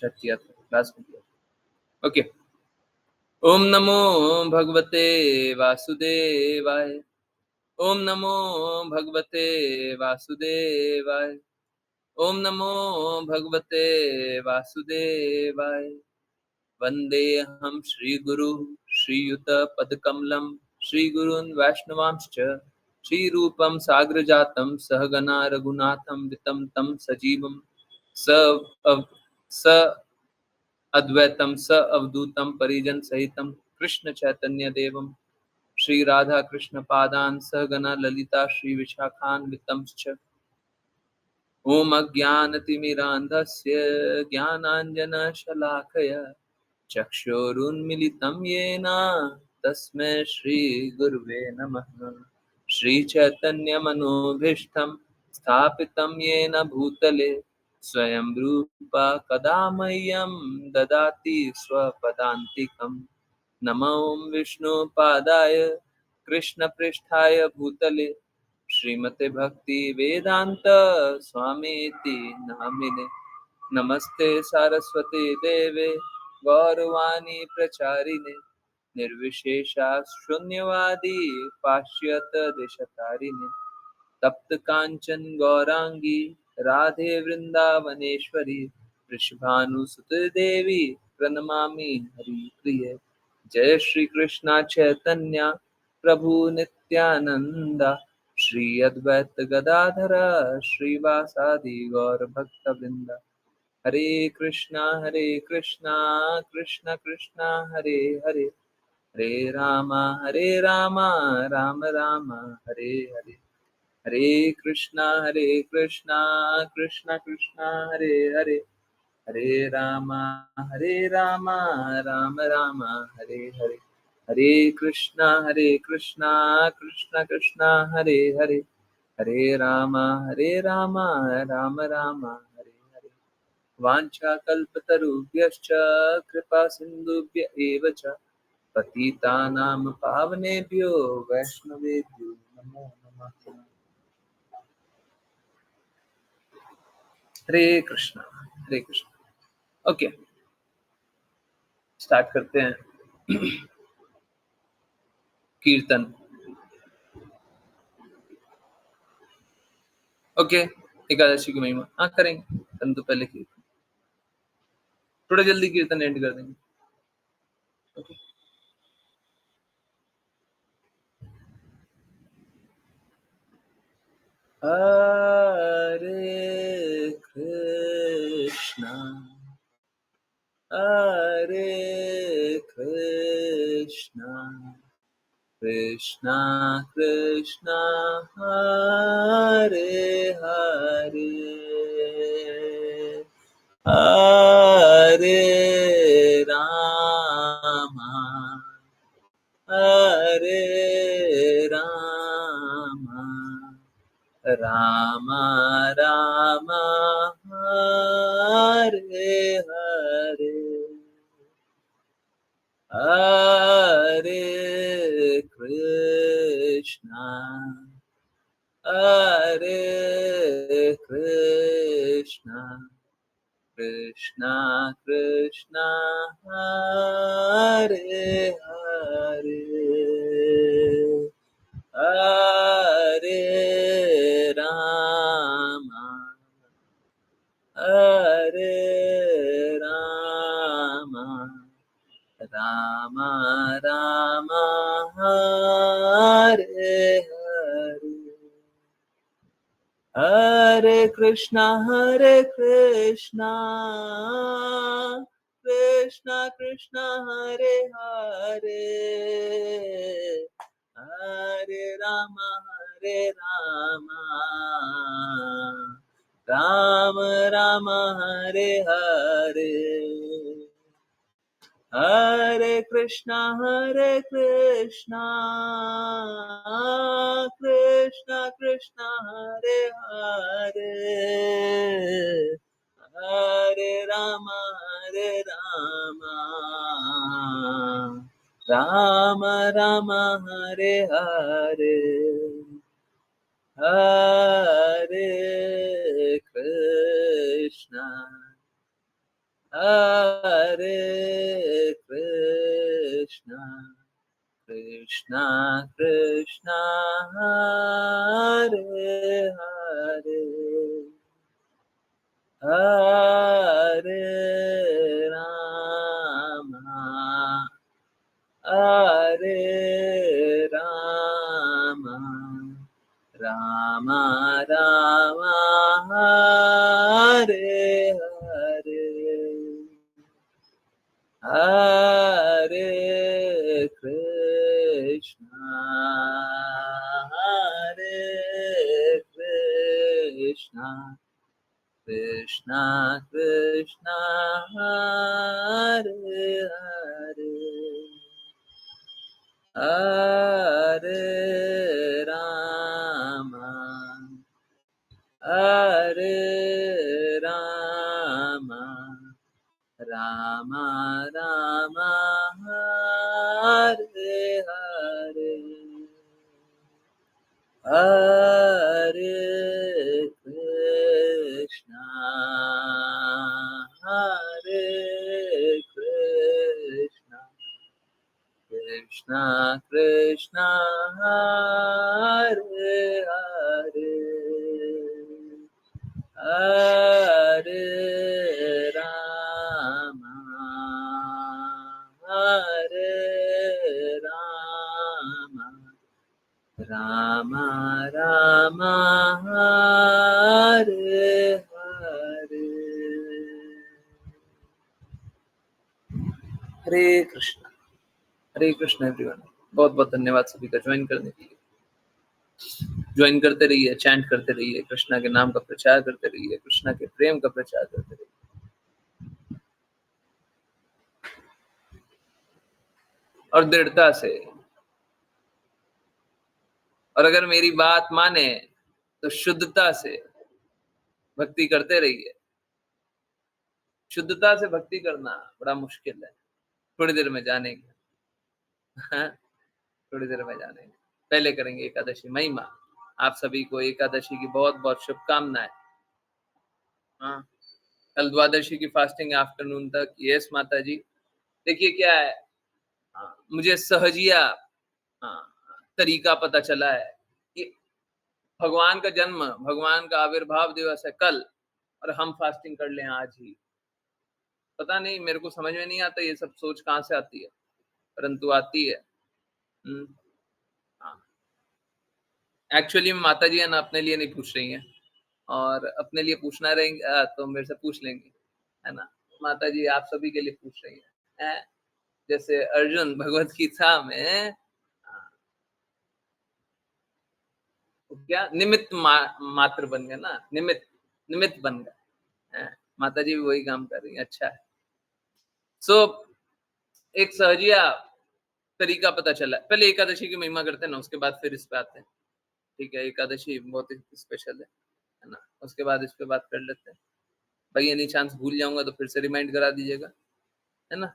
किया था, क्लास में किया था। ओके। ओम नमो भगवते वासुदेवाय। ओम नमो भगवते वासुदेवाय। ओम नमो भगवते वासुदेवाय। वन्देऽहं श्रीगुरु श्रीयुतपदकमलं श्रीगुरून् वैष्णवांश्च श्रीरूपं साग्रजातं सहगना रघुनाथं वितं तं सजीवं स अद्वैतं स अवधूतं परिजन सहितं कृष्ण चैतन्य देवं श्री राधा कृष्ण पादान् सहगना ललिता श्री विशाखान्वितंश्च। ओम अज्ञानतिमिरान्धस्य ज्ञानाञ्जनशलाकया चक्षुरुन्मिलितं येन तस्मै श्रीगुरुवे नमः। श्रीचैतन्यमनोभीष्टं स्थापितं येन भूतले स्वयं रूपा कदा मह्यं ददाति स्वपदान्तिकं। नमो विष्णुपादाय कृष्णपृष्ठाय भूतले श्रीमते भक्ति वेदांत स्वामीति नामिने। नमस्ते सारस्वती देवे गौरवाणी प्रचारिणे निर्विशेषा शून्यवादी पाश्चात देशतारिणे। तप्त कांचन गौरांगी राधे वृंदावनेश्वरी वृषभानुसुते देवी प्रणमामि हरिप्रिये। जय श्री कृष्णा चैतन्य प्रभु नित्यानंदा श्री अद्वैत गदाधर श्रीवासादि गौर भक्तवृंदा। हरे कृष्णा कृष्णा कृष्णा हरे हरे, हरे राम राम राम हरे हरे। हरे कृष्णा कृष्णा कृष्णा हरे हरे, हरे राम राम राम हरे हरे। हरे कृष्णा कृष्णा कृष्णा हरे हरे, हरे राम राम राम हरे हरे। वाञ्छाकल्पतरुभ्यश्च कृपा सिन्धुभ्य एव च पतितानां पावनेभ्यो वैष्णवेभ्यो नमो नमः। हरे कृष्णा हरे कृष्णा। ओके, स्टार्ट करते हैं कीर्तन। ओके, एकादशी की महिमा हाँ करेंगे, परंतु पहले कीर्तन, थोड़ा जल्दी कीर्तन एंड कर देंगे। ओके। हरे कृष्णा हरे कृष्णा कृष्णा कृष्णा हरे हरे, हरे राम हरे राम राम राम हरे हरे, हरे कृष्णा हरे कृष्णा कृष्णा कृष्णा हरे हरे, हरे राम हरे राम राम राम हरे हरे, हरे कृष्णा कृष्णा कृष्णा हरे हरे, हरे राम राम राम हरे हरे, हरे कृष्णा कृष्णा कृष्णा हरे हरे, हरे राम राम राम हरे हरे, हरे Krishna Hare Krishna, Krishna Krishna, Hare Hare, Hare Rama, Hare Rama, Rama Rama, Hare Hare, Hare Krishna, Hare Krishna, Krishna Krishna, Hare Hare, Hare Rama, Hare Rama, Rama Rama, Hare Hare, Hare Krishna, Hare Krishna, Krishna Krishna, Hare Hare, Hare Rama, Hare Rama, Rama Rama, Hare Hare, Hare Krishna, हरे Krishna everyone. बहुत बहुत धन्यवाद सभी का join करने के लिए। Join करते रहिए, चैंट करते रहिए, कृष्णा के नाम का प्रचार करते रहिए, कृष्णा के प्रेम का प्रचार करते रहिए। और दृढ़ता से, और अगर मेरी बात माने तो शुद्धता से भक्ति करते रहिए। शुद्धता से भक्ति करना बड़ा मुश्किल है, थोड़ी देर में जानेंगे। हाँ, थोड़ी देर में जानेंगे। पहले करेंगे एकादशी महिमा। आप सभी को एकादशी की बहुत बहुत शुभकामनाएं। हाँ, कल द्वादशी की फास्टिंग आफ्टरनून तक। यस माता जी। देखिए क्या है, मुझे सहजिया तरीका पता चला है कि भगवान का जन्म, भगवान का आविर्भाव दिवस है कल, और हम फास्टिंग कर लें आज ही। पता नहीं, मेरे को समझ में नहीं आता ये सब सोच कहाँ से आती है, परंतु आती है। हाँ, एक्चुअली माता जी है ना, अपने लिए नहीं पूछ रही हैं, और अपने लिए पूछना रहेंगे तो मेरे से पूछ लेंगी, है ना। माता जी आप सभी के लिए पूछ रही हैं। जैसे अर्जुन भगवत गीता में क्या निमित्त मात्र बन गए ना, निमित्त निमित्त बन गए। माता जी भी वही काम कर रही है। अच्छा है। सो एक सहजिया तरीका पता चला। पहले एकादशी की महिमा करते हैं ना, उसके बाद फिर इस पे आते हैं। ठीक है, एकादशी बहुत ही स्पेशल है ना। उसके बाद इस पे बात कर लेते हैं। भाई एनी चांस भूल जाऊंगा तो फिर से रिमाइंड करा दीजिएगा, है ना।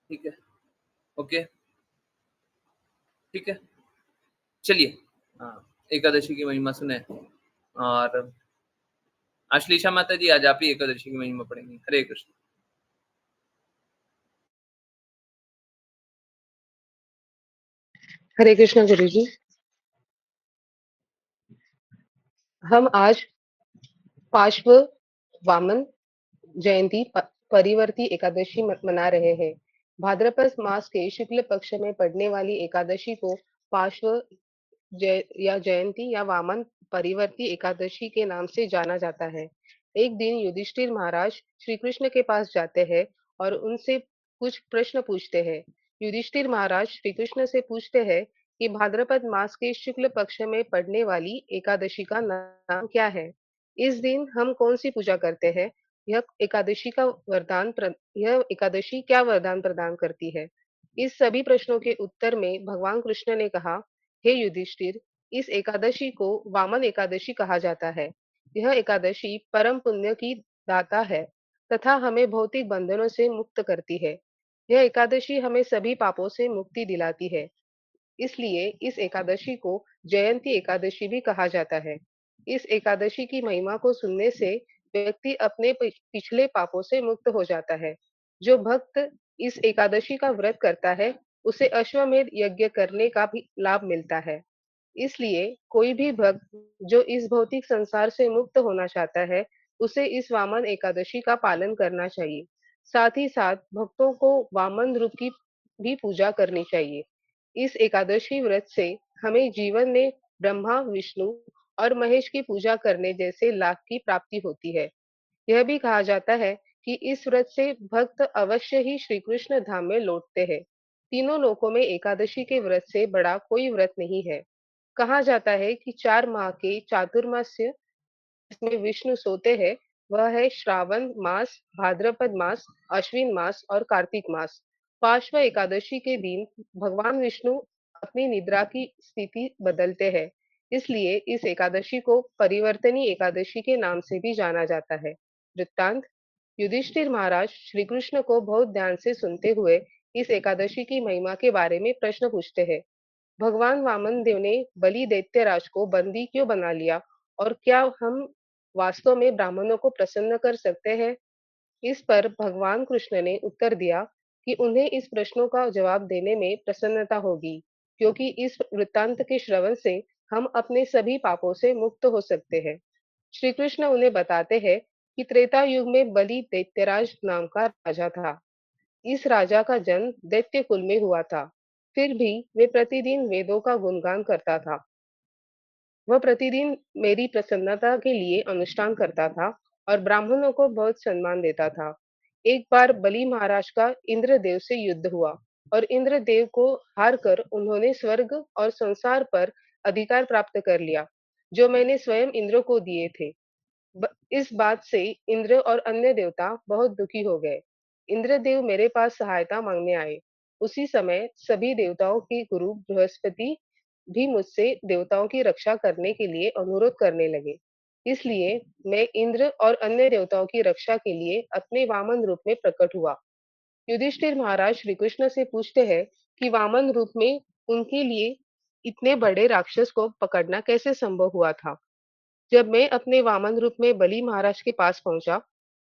ठीक है, ओके, ठीक है, चलिए। हाँ, एकादशी की महिमा सुने। और आश्लेषा माता जी आज आप ही एकादशी की महिमा पढ़ेंगी। हरे कृष्ण। हरे कृष्ण गुरु जी। हम आज पार्श्व वामन जयंती परिवर्ती एकादशी मना रहे हैं। भाद्रपद मास के शुक्ल पक्ष में पड़ने वाली एकादशी को पार्श्व या जयंती या वामन परिवर्ती एकादशी के नाम से जाना जाता है। एक दिन युधिष्ठिर महाराज श्री कृष्ण के पास जाते हैं और उनसे कुछ प्रश्न पूछते हैं। युधिष्ठिर महाराज श्री कृष्ण से पूछते हैं कि भाद्रपद मास के शुक्ल पक्ष में पड़ने वाली एकादशी का नाम क्या है? इस दिन हम कौन सी पूजा करते हैं? यह एकादशी क्या वरदान प्रदान करती है? इस सभी प्रश्नों के उत्तर में भगवान कृष्ण ने कहा, हे युधिष्ठिर, इस एकादशी को वामन एकादशी कहा जाता है। यह एकादशी परम पुण्य की दाता है तथा हमें भौतिक बंधनों से मुक्त करती है। यह एकादशी हमें सभी पापों से मुक्ति दिलाती है। इसलिए इस एकादशी को जयंती एकादशी भी कहा जाता है। इस एकादशी की महिमा को सुनने से व्यक्ति अपने पिछले पापों से मुक्त हो जाता है। जो भक्त इस एकादशी का व्रत करता है, उसे अश्वमेध यज्ञ करने का भी लाभ मिलता है। इसलिए कोई भी भक्त जो इस भौतिक संसार से मुक्त होना चाहता है, उसे इस वामन एकादशी का पालन करना चाहिए। साथ ही साथ भक्तों को वामन रूप की भी पूजा करनी चाहिए। इस एकादशी व्रत से हमें जीवन में ब्रह्मा, विष्णु और महेश की पूजा करने जैसे लाभ की प्राप्ति होती है। यह भी कहा जाता है कि इस व्रत से भक्त अवश्य ही श्री कृष्ण धाम में लौटते हैं। तीनों लोकों में एकादशी के व्रत से बड़ा कोई व्रत नहीं है। कहा जाता है कि 4 माह के चातुर्मास्य जिसमें विष्णु सोते हैं, वह है श्रावण मास, भाद्रपद मास, अश्विन मास और कार्तिक मास। पार्श्व एकादशी के दिन भगवान विष्णु अपनी निद्रा की स्थिति बदलते हैं। इसलिए इस एकादशी को परिवर्तनी एकादशी के नाम से भी जाना जाता है। वृत्तांत: युधिष्ठिर महाराज श्री कृष्ण को बहुत ध्यान से सुनते हुए इस एकादशी की महिमा के बारे में प्रश्न पूछते हैं। भगवान वामन देव ने बलि दैत्यराज को बंदी क्यों बना लिया और क्या हम वास्तव में ब्राह्मणों को प्रसन्न कर सकते हैं? इस पर भगवान कृष्ण ने उत्तर दिया कि उन्हें इस प्रश्नों का जवाब देने में प्रसन्नता होगी, क्योंकि इस वृत्तांत के श्रवण से हम अपने सभी पापों से मुक्त हो सकते हैं। श्री कृष्ण उन्हें बताते हैं कि त्रेता युग में बलि दैत्यराज नाम का राजा था। इस राजा का जन्म दैत्य कुल में हुआ था। फिर भी वे प्रतिदिन वेदों का गुणगान करता था। वह प्रतिदिन मेरी प्रसन्नता के लिए अनुष्ठान करता था और ब्राह्मणों को बहुत सम्मान देता था। एक बार बलि महाराज का इंद्रदेव से युद्ध हुआ और इंद्रदेव को हार कर उन्होंने स्वर्ग और संसार पर अधिकार प्राप्त कर लिया, जो मैंने स्वयं इंद्र को दिए थे। इस बात से इंद्र और अन्य देवता बहुत दुखी हो गए। इंद्रदेव मेरे पास सहायता मांगने आए। उसी समय सभी देवताओं के गुरु बृहस्पति भी मुझसे देवताओं की रक्षा करने के लिए अनुरोध करने लगे। इसलिए मैं इंद्र और अन्य देवताओं की रक्षा के लिए अपने वामन रूप में प्रकट हुआ। युधिष्ठिर महाराज श्री कृष्ण से पूछते हैं कि वामन रूप में उनके लिए इतने बड़े राक्षस को पकड़ना कैसे संभव हुआ था। जब मैं अपने वामन रूप में बलि महाराज के पास पहुंचा,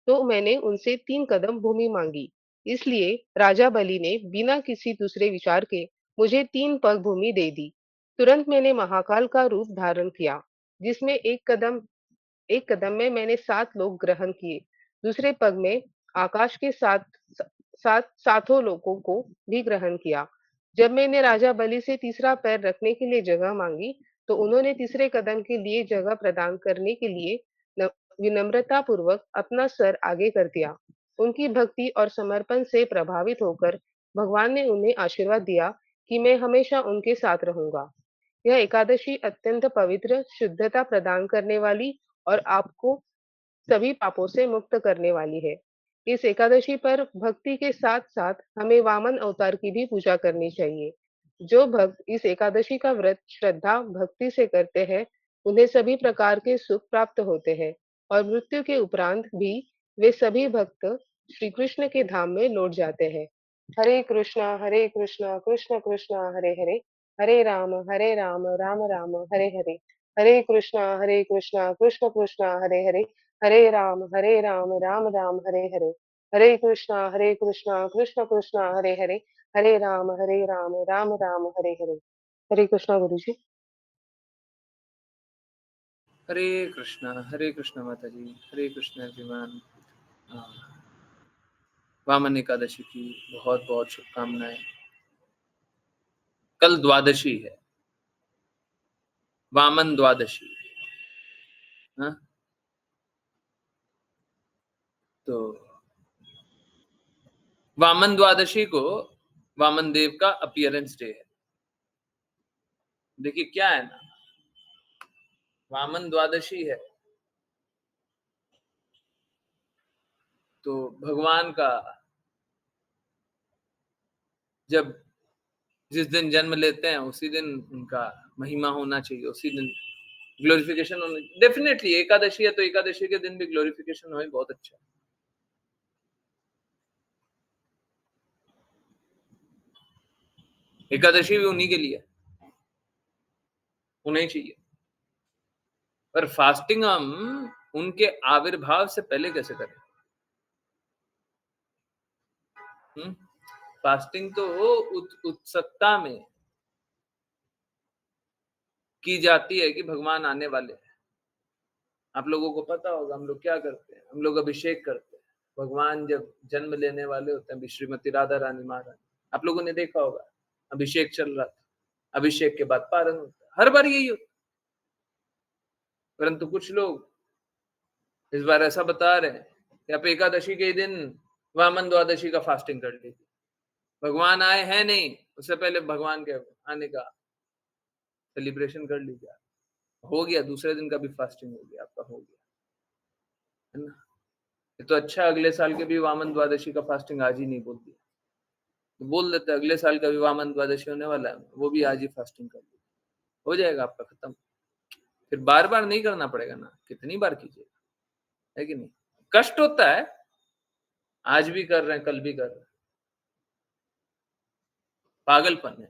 तो मैंने उनसे 3 कदम भूमि मांगी। इसलिए राजा बलि ने बिना किसी दूसरे विचार के मुझे 3 पग भूमि दे दी। तुरंत मैंने महाकाल का रूप धारण किया, जिसमें एक कदम में मैंने 7 लोक ग्रहण किए। दूसरे पग में आकाश के सातों लोकों को भी ग्रहण किया। जब मैंने राजा बलि से तीसरा पैर रखने के लिए जगह मांगी, तो उन्होंने तीसरे कदम के लिए जगह प्रदान करने के लिए विनम्रता पूर्वक अपना सर आगे कर दिया। उनकी भक्ति और समर्पण से प्रभावित होकर भगवान ने उन्हें आशीर्वाद दिया कि मैं हमेशा उनके साथ रहूंगा। यह एकादशी अत्यंत पवित्र, शुद्धता प्रदान करने वाली और आपको सभी पापों से मुक्त करने वाली है। इस एकादशी पर भक्ति के साथ-साथ हमें वामन अवतार की भी पूजा करनी चाहिए। जो भक्त इस एकादशी का व्रत श्रद्धा, भक्ति से करते हैं, उन्हें सभी प्रकार के सुख प्राप्त होते हैं और मृत्यु के उपरांत भी वे सभी भक्त श्री कृष्ण के धाम में लौट जाते हैं। हरे कृष्णा, कृष्ण कृष्ण, हरे हरे राम, राम राम, हरे हरे कृष्णा, कृष्ण कृष्ण, हरे हरे राम राम, हरे कृष्णा, कृष्ण कृष्ण, हरे राम राम, हरे कृष्णा गुरु जी। हरे कृष्णा माता जी, हरे कृष्णा एवरीवन। वामन एकादशी की बहुत बहुत शुभकामनाएं। कल द्वादशी है, वामन द्वादशी। हाँ, तो वामन द्वादशी को वामन देव का अपीयरेंस डे है। देखिए क्या है ना, वामन द्वादशी है तो भगवान का जब जिस दिन जन्म लेते हैं उसी दिन उनका महिमा होना चाहिए, उसी दिन ग्लोरिफिकेशन होना। डेफिनेटली एकादशी है तो एकादशी के दिन भी ग्लोरिफिकेशन हो, बहुत अच्छा। एकादशी भी उन्हीं के लिए, उन्हें चाहिए। पर फास्टिंग हम उनके आविर्भाव से पहले कैसे करें? फास्टिंग तो उत्सुकता में की जाती है कि भगवान आने वाले हैं। आप लोगों को पता होगा हम लोग क्या करते हैं, हम लोग अभिषेक करते हैं। भगवान जब जन्म लेने वाले होते हैं, अभी श्रीमती राधा रानी महारानी, आप लोगों ने देखा होगा, अभिषेक चल रहा था, अभिषेक के बाद पारण होता है, हर बार यही होता है। परंतु कुछ लोग इस बार ऐसा बता रहे हैं कि आप एकादशी के दिन वामन द्वादशी का फास्टिंग कर लीजिए। भगवान आए हैं नहीं, उससे पहले भगवान के आने का सेलिब्रेशन कर लीजिए। हो गया, दूसरे दिन का भी फास्टिंग हो गया, आपका हो गया, है ना? ये तो अच्छा, अगले साल के भी वामन द्वादशी का फास्टिंग आज ही नहीं बोल दिया, तो बोल देते अगले साल का भी वामन द्वादशी होने वाला है, वो भी आज ही फास्टिंग कर लीजिए, हो जाएगा आपका खत्म। फिर बार बार नहीं करना पड़ेगा ना, कितनी बार कीजिएगा, है कि नहीं? कष्ट होता है, आज भी कर रहे हैं, कल भी कर रहे हैं, पागलपन है,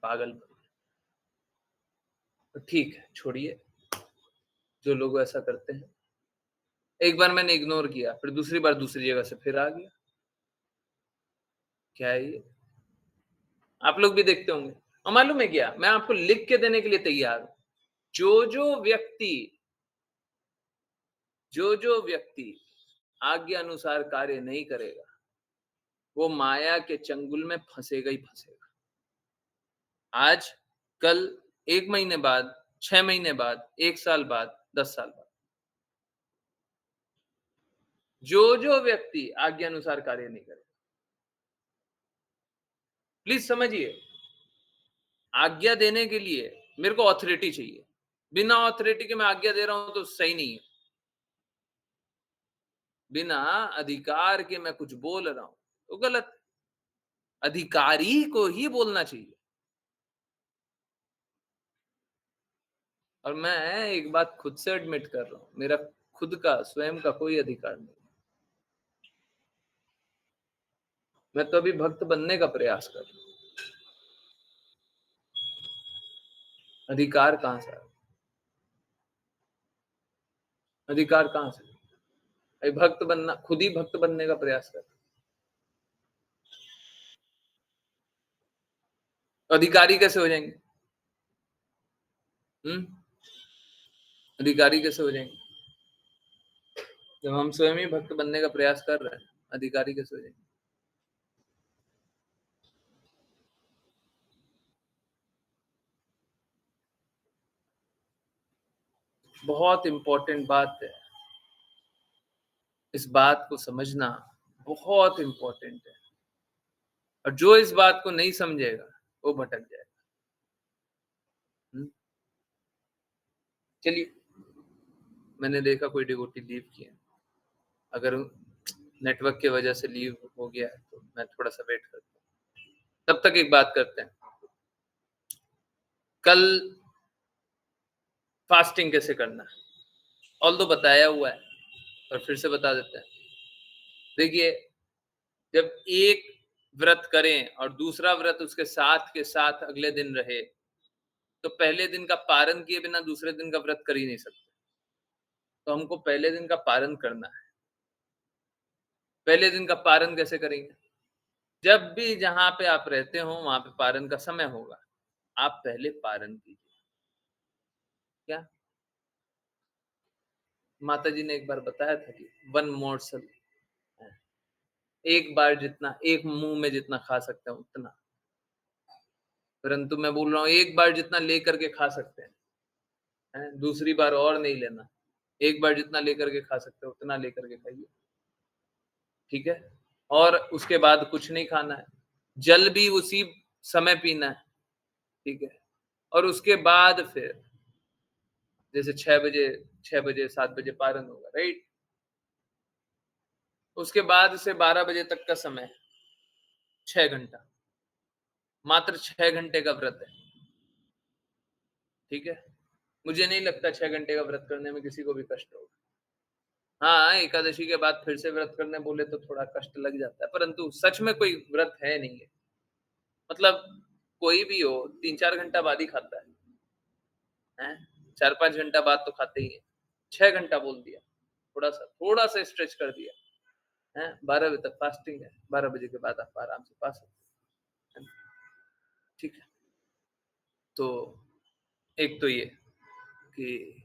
पागलपन। तो ठीक है, छोड़िए, जो लोग ऐसा करते हैं। एक बार मैंने इग्नोर किया, फिर दूसरी बार दूसरी जगह से फिर आ गया। क्या है ये? आप लोग भी देखते होंगे। और मालूम है क्या, मैं आपको लिख के देने के लिए तैयार हूं। जो जो व्यक्ति आज्ञा अनुसार कार्य नहीं करेगा, वो माया के चंगुल में फंसेगा ही फंसेगा। आज, कल, 1 महीने बाद, 6 महीने बाद, 1 साल बाद, 10 साल बाद, जो व्यक्ति आज्ञा अनुसार कार्य नहीं करेगा, प्लीज समझिए, आज्ञा देने के लिए मेरे को ऑथोरिटी चाहिए। बिना ऑथोरिटी के मैं आज्ञा दे रहा हूं तो सही नहीं है। बिना अधिकार के मैं कुछ बोल रहा हूं तो गलत। अधिकारी को ही बोलना चाहिए। और मैं एक बात खुद से एडमिट कर रहा हूं, मेरा खुद का स्वयं का कोई अधिकार नहीं। मैं तो अभी भक्त बनने का प्रयास कर रहा हूं। अधिकार कहां से आया? अधिकार कहां से? अभी भक्त बनना, खुद ही भक्त बनने का प्रयास कर रहा हूं। अधिकारी कैसे हो जाएंगे? हम्म अधिकारी कैसे हो जाएंगे जब हम स्वयं ही भक्त बनने का प्रयास कर रहे हैं? अधिकारी कैसे हो जाएंगे? बहुत इंपॉर्टेंट बात है, इस बात को समझना बहुत इंपॉर्टेंट है। और जो इस बात को नहीं समझेगा वो भटक जाएगा। चलिए, मैंने देखा कोई डिवोटी लीव किए। अगर नेटवर्क की वजह से लीव हो गया है तो मैं थोड़ा सा वेट करता हूँ। तब तक एक बात करते हैं, कल फास्टिंग कैसे करना है ऑल दो बताया हुआ है, पर फिर से बता देते हैं। देखिए, जब एक व्रत करें और दूसरा व्रत उसके साथ के साथ अगले दिन रहे, तो पहले दिन का पारण किए बिना दूसरे दिन का व्रत कर ही नहीं सकते। तो हमको पहले दिन का पारण करना है। पहले दिन का पारण कैसे करेंगे? जब भी जहां पे आप रहते हो वहां पे पारण का समय होगा, आप पहले पारण कीजिए। क्या माता जी ने एक बार बताया था कि वन मोर्सल, एक बार जितना, एक मुंह में जितना खा सकते हैं उतना। परंतु मैं बोल रहा हूँ एक बार जितना लेकर के खा सकते हैं, दूसरी बार और नहीं लेना। एक बार जितना लेकर के खा सकते हो उतना लेकर के खाइए, ठीक है? और उसके बाद कुछ नहीं खाना है। जल भी उसी समय पीना है, ठीक है? और उसके बाद फिर जैसे 6 बजे 7 बजे पारण होगा, राइट? उसके बाद से 12 बजे तक का समय, 6 घंटा, मात्र 6 घंटे का व्रत है, ठीक है? मुझे नहीं लगता 6 घंटे का व्रत करने में किसी को भी कष्ट होगा। हाँ, एकादशी के बाद फिर से व्रत करने बोले तो थोड़ा कष्ट लग जाता है, परंतु सच में कोई व्रत है नहीं है। मतलब कोई भी हो 3-4 घंटा बाद ही खाता है, हैं? 4-5 घंटा बाद तो खाते ही है। 6 घंटा बोल दिया, थोड़ा-सा स्ट्रेच कर दिया, हैं? 12 बजे तक फास्टिंग है, 12 बजे के बाद आप आराम से पा सकते हैं, ठीक है? तो एक तो ये कि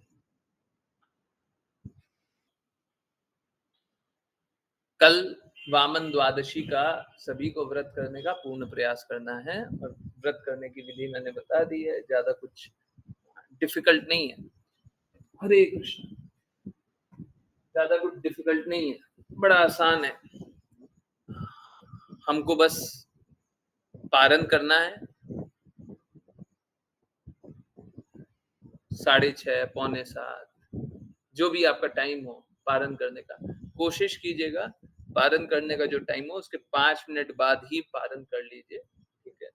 कल वामन द्वादशी का सभी को व्रत करने का पूर्ण प्रयास करना है और व्रत करने की विधि मैंने बता दी है, ज़्यादा कुछ डिफ़िकल्ट नहीं है। हरे कृष्ण, ज़्यादा कुछ डिफ़िकल्ट नहीं है, बड़ा आसान है। हमको बस पारण करना है, 6:30 पौने 7 जो भी आपका टाइम हो पारण करने का, कोशिश कीजिएगा पारण करने का जो टाइम हो उसके 5 मिनट बाद ही पारण कर लीजिए, ठीक है?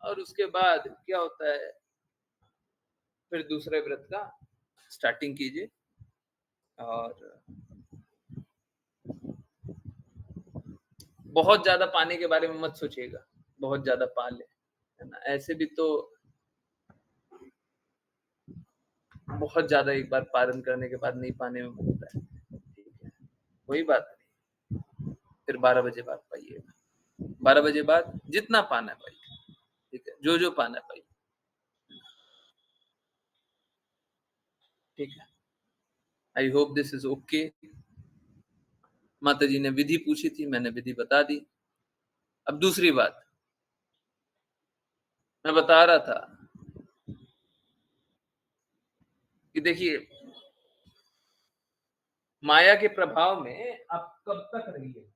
और उसके बाद क्या होता है, फिर दूसरे व्रत का स्टार्टिंग कीजिए और बहुत ज़्यादा पाने के बारे में मत सोचिएगा, बहुत ज़्यादा पा लें, है ना? ऐसे भी तो बहुत ज़्यादा एक बार पारण करने के बाद नहीं पाने में बनता है, ठीक है? कोई बात नहीं, फिर 12 बजे बाद पाइएगा, 12 बजे बाद जितना पाना है पाइए, ठीक है? जो-जो पाना है पाइए, ठीक है? I hope this is okay. माताजी ने विधि पूछी थी, मैंने विधि बता दी। अब दूसरी बात, मैं बता रहा था कि देखिए, माया के प्रभाव में आप कब तक रहिए?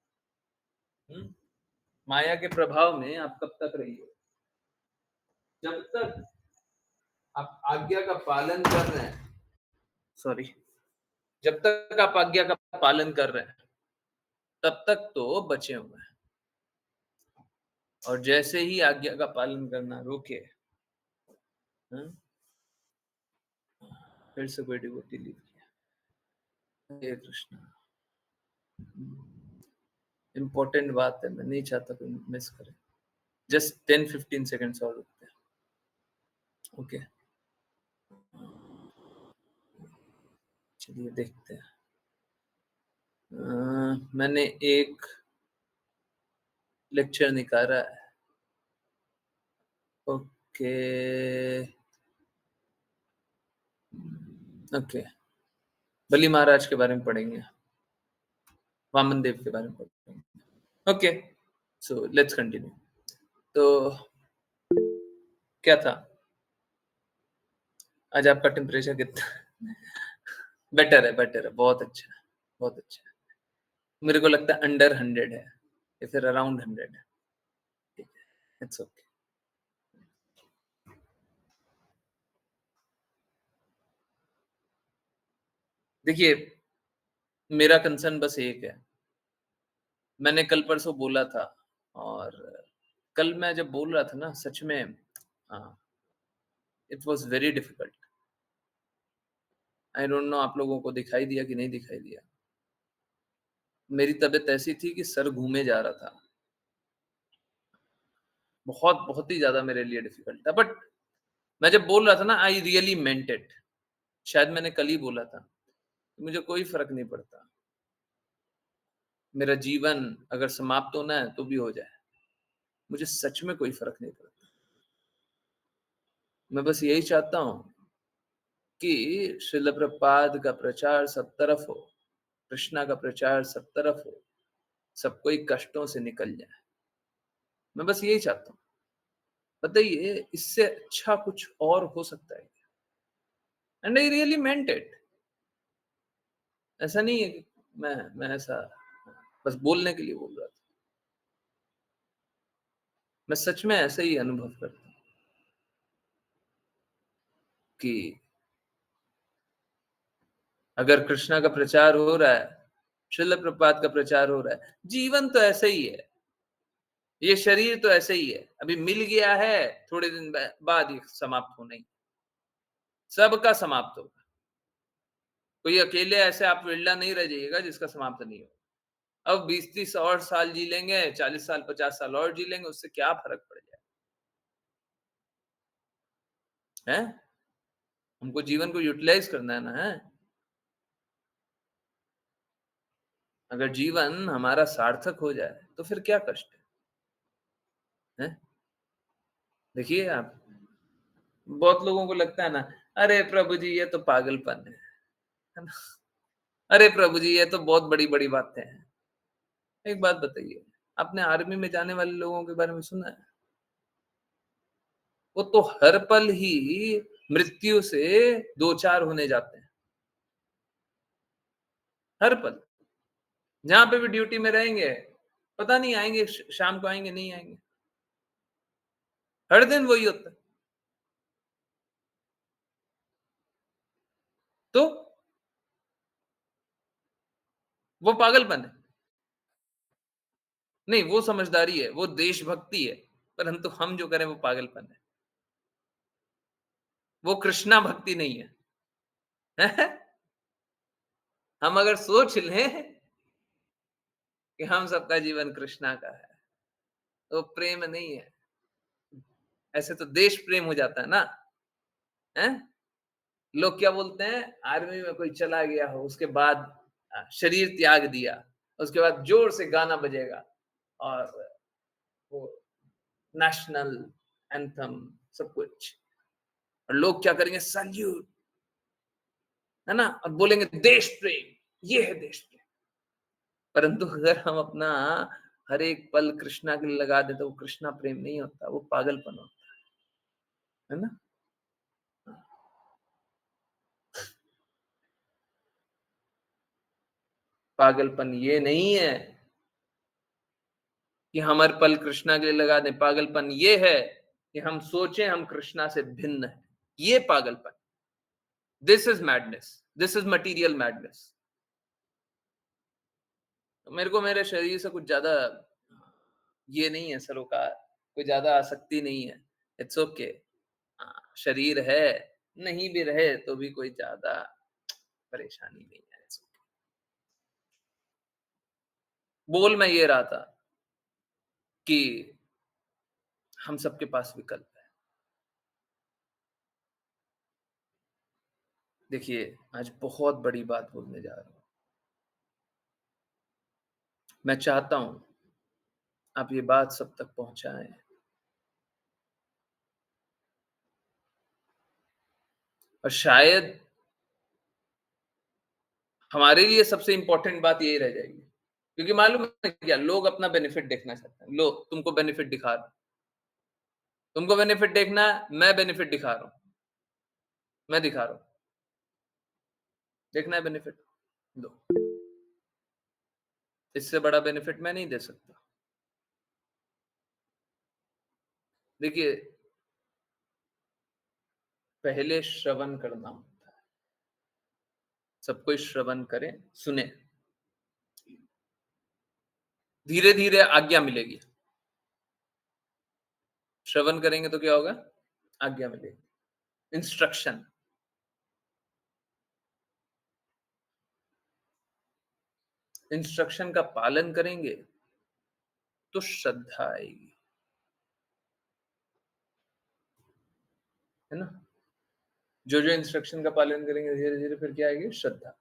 हुँ? माया के प्रभाव में आप कब तक रहिए? जब तक आप आज्ञा का पालन कर रहे हैं, सॉरी, जब तक आप आज्ञा का पालन कर रहे हैं, तब तक तो बचे हुए हैं और जैसे ही आज्ञा का पालन करना रोके, हुँ, फिर से कोई डिवोटी लीव किया। हरे कृष्णा। इम्पोर्टेंट बात है, मैं नहीं चाहता कोई मिस करे। जस्ट 10-15 सेकंड्स और रुकते हैं, ओके? चलिए देखते हैं। मैंने एक लेक्चर निकाला है, ओके, ओके। बलि महाराज के बारे में पढ़ेंगे, वामन देव के बारे में पढ़ेंगे। Okay, so let's continue. तो क्या था? आज आपका टेम्परेचर कितना? बेटर है, बहुत अच्छा है, बहुत अच्छा है। मेरे को लगता है अंडर 100 है या फिर अराउंड 100 है, ठीक है, इट्स ओके। देखिए, मेरा कंसर्न बस एक है, मैंने कल परसों बोला था और कल मैं जब बोल रहा था ना सच में it was very difficult. I don't know आप लोगों को दिखाई दिया कि नहीं दिखाई दिया। मेरी तबीयत ऐसी थी कि सर घूमे जा रहा था। बहुत ही ज़्यादा मेरे लिए डिफिकल्ट था बट मैं जब बोल रहा था ना आई रियली मेंट इट। शायद मैंने कल ही बोला था। मुझे कोई फ़र्क नहीं पड़ता। मेरा जीवन अगर समाप्त होना है तो भी हो जाए। मुझे सच में कोई फ़र्क नहीं पड़ता। मैं बस यही चाहता हूँ कि श्रील प्रभुपाद का प्रचार सब तरफ हो, कृष्णा का प्रचार सब तरफ हो, सब कोई कष्टों से निकल जाए। मैं बस यही चाहता हूँ। बताइए इससे अच्छा कुछ और हो सकता है क्या? And I really meant it. ऐसा नहीं है कि मैं ऐसा बस बोलने के लिए बोल रहा था। मैं सच में ऐसा ही अनुभव करता हूँ कि अगर कृष्णा का प्रचार हो रहा है, श्रील प्रभुपाद का प्रचार हो रहा है, जीवन तो ऐसा ही है। ये शरीर तो ऐसे ही है। अभी मिल गया है, थोड़े दिन बाद ये समाप्त होना ही। सबका समाप्त होगा। कोई अकेले ऐसे आप विरला नहीं रह जाइएगा जिसका समाप्त नहीं हो। अब 20-30 और साल जी लेंगे, 40 साल, 50 साल और जी लेंगे, उससे क्या फ़र्क पड़ जाएगा? हैं? हमको जीवन को यूटिलाइज़ करना है ना, हैं? अगर जीवन हमारा सार्थक हो जाए, तो फिर क्या कष्ट है? हैं? देखिए आप, बहुत लोगों को लगता है ना, अरे प्रभु जी ये तो पागलपन है ना? अरे प्रभु जी ये तो बहुत बड़ी-बड़ी बातें हैं। एक बात बताइए, आपने आर्मी में जाने वाले लोगों के बारे में सुना है? वो तो हर पल ही मृत्यु से दो-चार होने जाते हैं, हर पल। जहाँ पे भी ड्यूटी में रहेंगे, पता नहीं आएँगे शाम को आएँगे, नहीं आएँगे। हर दिन वही होता है। तो वो पागलपन है। नहीं, वो समझदारी है, वो देशभक्ति है, परंतु हम जो करें वो पागलपन है। वो कृष्णा भक्ति नहीं है। हम अगर सोच लें कि हम सबका जीवन कृष्णा का है, तो प्रेम नहीं है। ऐसे तो देश प्रेम हो जाता है ना, हैं? लोग क्या बोलते हैं, आर्मी में कोई चला गया हो, उसके बाद शरीर त्याग दिया, उसके बाद जोर से गाना बजेगा और वो नेशनल एंथम सब कुछ, और लोग क्या करेंगे, सैल्यूट, है ना? और बोलेंगे देश प्रेम, ये है देश प्रेम। परंतु अगर हम अपना हर एक पल कृष्णा के लिए लगा दें, तो वो कृष्णा प्रेम नहीं होता, वो पागलपन होता है ना? पागलपन ये नहीं है कि हम हर पल कृष्णा के लिए लगा दें, पागलपन ये है कि हम सोचें हम कृष्णा से भिन्न हैं, ये पागलपन। This is madness, this is material madness. मेरे को मेरे शरीर से कुछ ज्यादा ये नहीं है, सरोकार, कोई ज्यादा आसक्ति नहीं है। It's okay. शरीर है, नहीं भी रहे तो भी कोई ज्यादा परेशानी नहीं है। It's okay। बोल मैं ये रहा था कि हम सबके पास विकल्प है। देखिए, आज बहुत बड़ी बात बोलने जा रहा हूँ। मैं चाहता हूँ आप ये बात सब तक पहुँचाएँ, और शायद हमारे लिए सबसे इम्पोर्टेंट बात यही रह जाएगी। क्योंकि मालूम है क्या, लोग अपना बेनिफिट देखना चाहते हैं। लो, तुमको बेनिफिट दिखा रहा हूँ, तुमको बेनिफिट देखना है, मैं बेनिफिट दिखा रहा हूँ, मैं दिखा रहा हूँ। देखना है बेनिफिट? लो, इससे बड़ा बेनिफिट मैं नहीं दे सकता। देखिए, पहले श्रवण करना होता है। सब कोई श्रवण करें, सुने। धीरे-धीरे आज्ञा मिलेगी। श्रवण करेंगे तो क्या होगा? आज्ञा मिलेगी, इंस्ट्रक्शन। इंस्ट्रक्शन का पालन करेंगे तो श्रद्धा आएगी, है ना? जो-जो इंस्ट्रक्शन का पालन करेंगे धीरे-धीरे फिर क्या आएगी? श्रद्धा।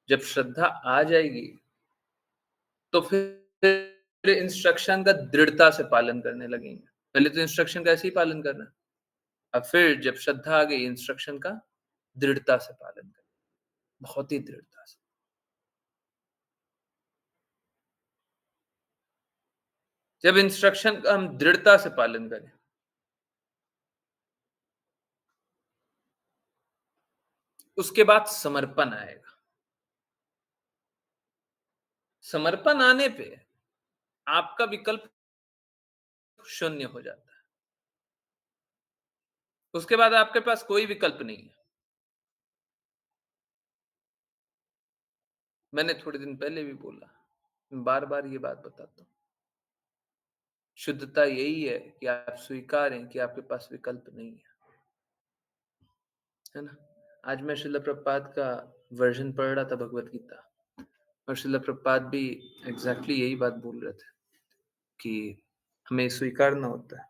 जब श्रद्धा आ जाएगी, तो फिर इंस्ट्रक्शन का दृढ़ता से पालन करने लगेंगे। पहले तो इंस्ट्रक्शन का ऐसे ही पालन करना, अब फिर जब श्रद्धा आ गई, इंस्ट्रक्शन का दृढ़ता से पालन करना, बहुत ही दृढ़ता से। जब इंस्ट्रक्शन का हम दृढ़ता से पालन करें, उसके बाद समर्पण आएगा। समर्पण आने पे आपका विकल्प शून्य हो जाता है। उसके बाद आपके पास कोई विकल्प नहीं है। मैंने थोड़े दिन पहले भी बोला, बार-बार ये बात बताता हूँ। शुद्धता यही है कि आप स्वीकारें कि आपके पास विकल्प नहीं है ना? आज मैं श्रील प्रभुपाद का वर्ज़न पढ़ रहा था भगवत गीता, और श्रील प्रभुपाद भी एग्ज़ैक्टली यही बात बोल रहे थे कि हमें स्वीकारना होता है।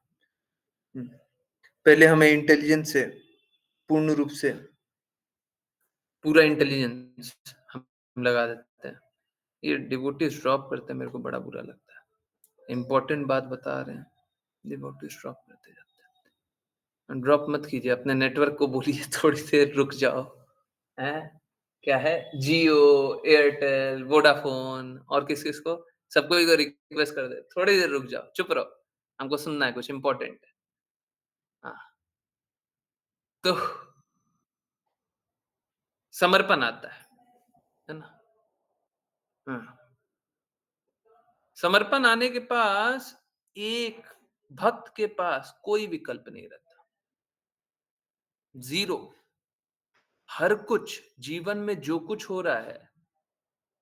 पहले हमें इंटेलिजेंस से पूर्ण रूप से पूरा इंटेलिजेंस हम लगा देते हैं। ये डिवोटीज़ ड्रॉप करते हैं, मेरे को बड़ा बुरा लगता है। इम्पोर्टेंट बात बता रहे हैं, डिवोटीज़ ड्रॉप करते जाते हैं। ड्रॉप मत कीजिए, अपने नेटवर्क को बोलिए थोड़ी देर रुक जाओ, हैं? क्या है? जियो, एयरटेल, वोडाफ़ोन और किस-किस को? सबको ही को रिक्वेस्ट कर दे, थोड़ी देर रुक जाओ, चुप रहो, हमको सुनना है कुछ इम्पोर्टेंट है। हाँ, तो समर्पण आता है ना? हाँ, समर्पण आने के पास एक भक्त के पास कोई विकल्प नहीं रहता, ज़ीरो। हर कुछ जीवन में जो कुछ हो रहा है,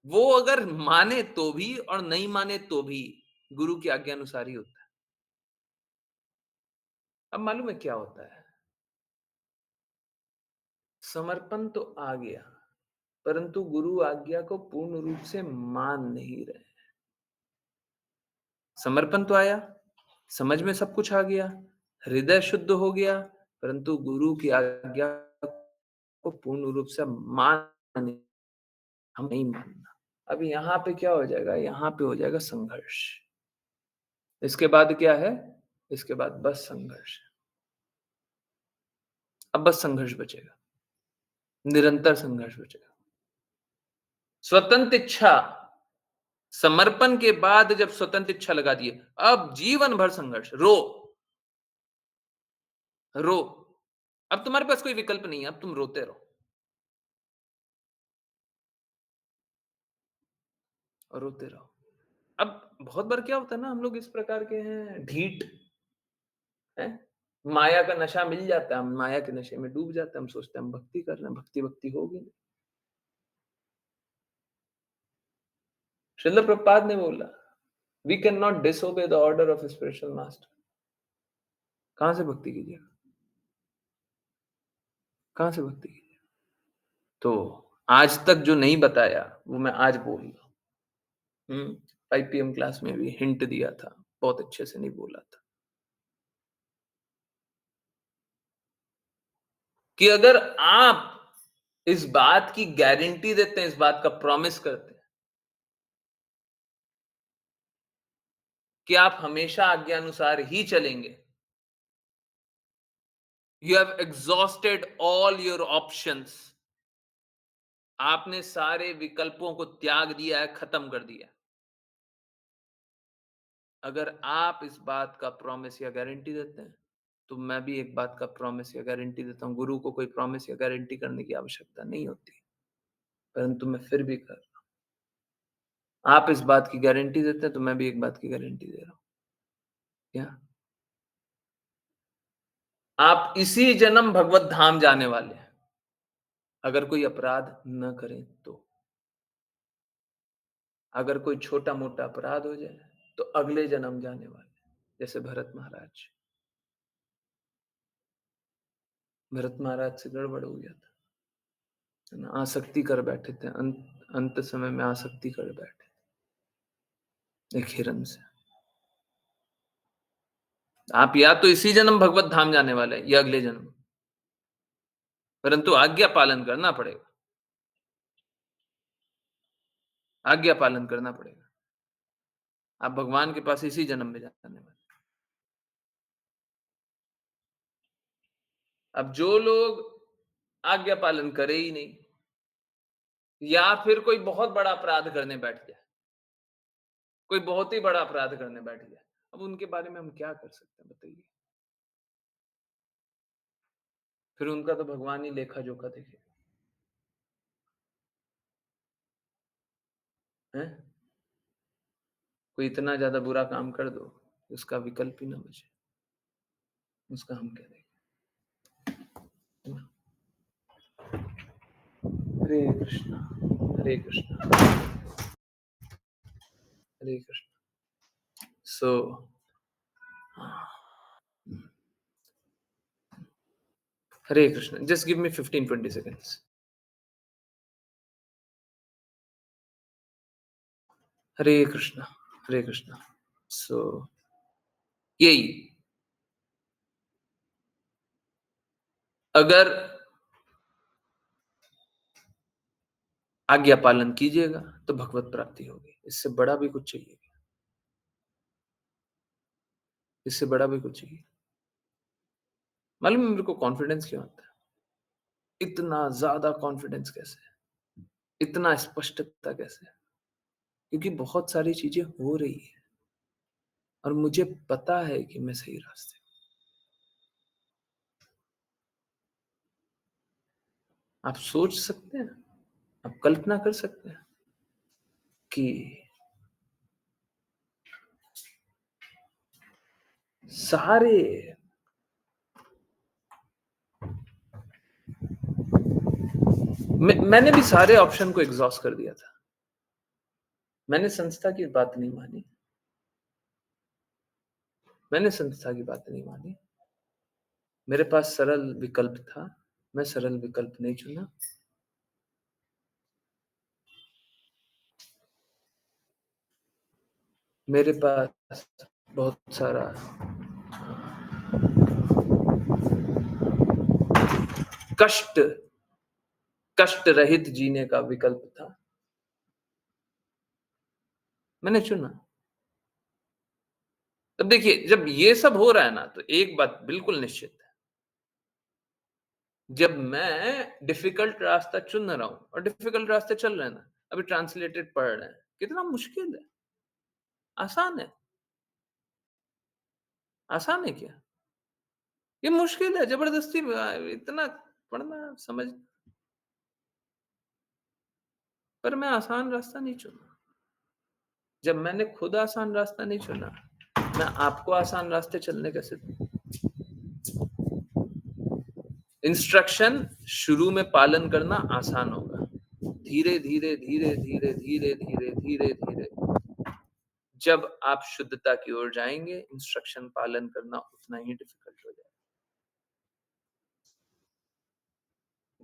वो अगर माने तो भी और नहीं माने तो भी गुरु की आज्ञा अनुसार ही होता है। अब मालूम है क्या होता है? समर्पण तो आ गया, परंतु गुरु आज्ञा को पूर्ण रूप से मान नहीं रहे। समर्पण तो आया, समझ में सब कुछ आ गया, हृदय शुद्ध हो गया, परंतु गुरु की आज्ञा को पूर्ण रूप से मान नहीं, हम नहीं मानना। अब यहाँ पे क्या हो जाएगा? यहाँ पे हो जाएगा संघर्ष। इसके बाद क्या है? इसके बाद बस संघर्ष। अब बस संघर्ष बचेगा, निरंतर संघर्ष बचेगा। स्वतंत्र इच्छा, समर्पण के बाद जब स्वतंत्र इच्छा लगा दिए, अब जीवन भर संघर्ष, रो, रो। अब तुम्हारे पास कोई विकल्प नहीं है, अब तुम रोते रहो और रोते रहो। अब बहुत बार क्या होता है ना, हम लोग इस प्रकार के हैं, ढीठ हैं, माया का नशा मिल जाता है, हम माया के नशे में डूब जाते हैं, हम सोचते हैं हम भक्ति कर रहे हैं, भक्ति होगी नहीं। श्रील प्रभुपाद ने बोला, we can not disobey the order of spiritual master. कहां से भक्ति कीजिएगा? कहां से भक्ति कीजिएगा? तो आज तक जो नहीं बताया वो मैं आज बोल रहा हूँ। 5 PM क्लास में भी हिंट दिया था, बहुत अच्छे से नहीं बोला था कि अगर आप इस बात की गारंटी देते हैं, इस बात का प्रॉमिस करते हैं कि आप हमेशा आज्ञानुसार ही चलेंगे, you have exhausted all your options, आपने सारे विकल्पों को त्याग दिया है, खत्म कर दिया। अगर आप इस बात का प्रॉमिस या गारंटी देते हैं, तो मैं भी एक बात का प्रॉमिस या गारंटी देता हूँ, गुरु को कोई प्रॉमिस या गारंटी करने की आवश्यकता नहीं होती, परंतु मैं फिर भी कर रहा हूँ। आप इस बात की गारंटी देते हैं, तो मैं भी एक बात की गारंटी दे रहा हूँ। क्या? आप इसी जन्म भगवत धाम जाने वाले हैं, अगर कोई अपराध न करें तो। अगर कोई छोटा-मोटा अपराध हो जाए, तो अगले जन्म जाने वाले हैं, जैसे भरत महाराज। भरत महाराज से गड़बड़ हो गया था, है ना? आसक्ति कर बैठे थे, अंत समय में आसक्ति कर बैठे, एक हिरण से। आप या तो इसी जन्म भगवत धाम जाने वाले हैं या अगले जन्म, परंतु आज्ञा पालन करना पड़ेगा, आज्ञा पालन करना पड़ेगा। आप भगवान के पास इसी जन्म में जाने वाले। अब जो लोग आज्ञा पालन करे ही नहीं, या फिर कोई बहुत बड़ा अपराध करने बैठ जाए, कोई बहुत ही बड़ा अपराध करने बैठ जाए, अब उनके बारे में हम क्या कर सकते हैं बताइए? फिर उनका तो भगवान ही लेखा जोखा देखेगा, हैं? कोई इतना ज्यादा बुरा काम कर दो, उसका विकल्प ही ना बचे, उसका हम क्या देखें? Hare Krishna, Hare Krishna, Hare Krishna. So Hare Krishna, just give me 15-20 seconds। Hare Krishna, Hare Krishna. So यही, अगर आज्ञा पालन कीजिएगा तो भगवत प्राप्ति होगी। इससे बड़ा भी कुछ चाहिए क्या? इससे बड़ा भी कुछ चाहिए? मालूम है मेरे को कॉन्फिडेंस क्यों आता है? इतना ज़्यादा कॉन्फिडेंस कैसे? इतना स्पष्टता कैसे? क्योंकि बहुत सारी चीज़ें हो रही हैं और मुझे पता है कि मैं सही रास्ते हूँ। आप सोच सकते हैं? आप कल्पना कर सकते हैं कि सारे मैंने भी सारे ऑप्शन को एग्ज़ॉस्ट कर दिया था। मैंने संस्था की बात नहीं मानी। मैंने संस्था की बात नहीं मानी। मेरे पास सरल विकल्प था। मैं सरल विकल्प नहीं चुना। मेरे पास बहुत सारा कष्ट कष्ट रहित जीने का विकल्प था। मैंने चुना। अब देखिए, जब ये सब हो रहा है ना, तो एक बात बिल्कुल निश्चित है। जब मैं डिफ़िकल्ट रास्ता चुन रहा हूँ और डिफ़िकल्ट रास्ते चल रहे हैं ना, अभी ट्रांसलेटेड पढ़ रहे हैं, कितना मुश्किल है, आसान है। आसान है क्या? ये मुश्किल है, ज़बरदस्ती इतना पढ़ना, समझ पर मैं आसान रास्ता नहीं चुना। जब मैंने खुद आसान रास्ता नहीं चुना, मैं आपको आसान रास्ते चलने कैसे दूँ? इंस्ट्रक्शन शुरू में पालन करना आसान होगा। धीरे, धीरे, धीरे, धीरे, धीरे, धीरे, धीरे, धीरे जब आप शुद्धता की ओर जाएँगे, इंस्ट्रक्शन पालन करना उतना ही डिफ़िकल्ट हो जाएगा।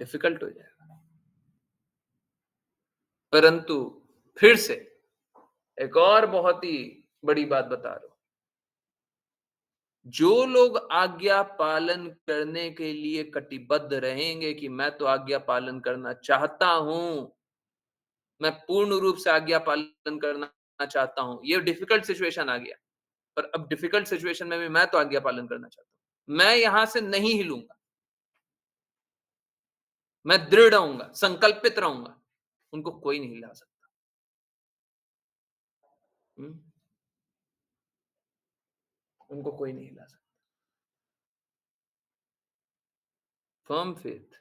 डिफ़िकल्ट हो जाएगा। परंतु फिर से एक और बहुत ही बड़ी बात बता रहा हूँ। जो लोग आज्ञा पालन करने के लिए कटिबद्ध रहेंगे कि मैं तो आज्ञा पालन करना चाहता हूँ, मैं पूर्ण रूप से आज्ञा पालन करना चाहता हूँ। ये डिफ़िकल्ट सिचुएशन आ गया, पर अब डिफ़िकल्ट सिचुएशन में भी मैं तो आज्ञा पालन करना चाहता हूँ। मैं यहाँ से नहीं हिलूँगा। मैं दृढ़ रहूँगा, संकल्पित रहूँगा। उनको कोई नहीं हिला सकता। हुँ? उनको कोई नहीं हिला सकता। फ़र्म फेथ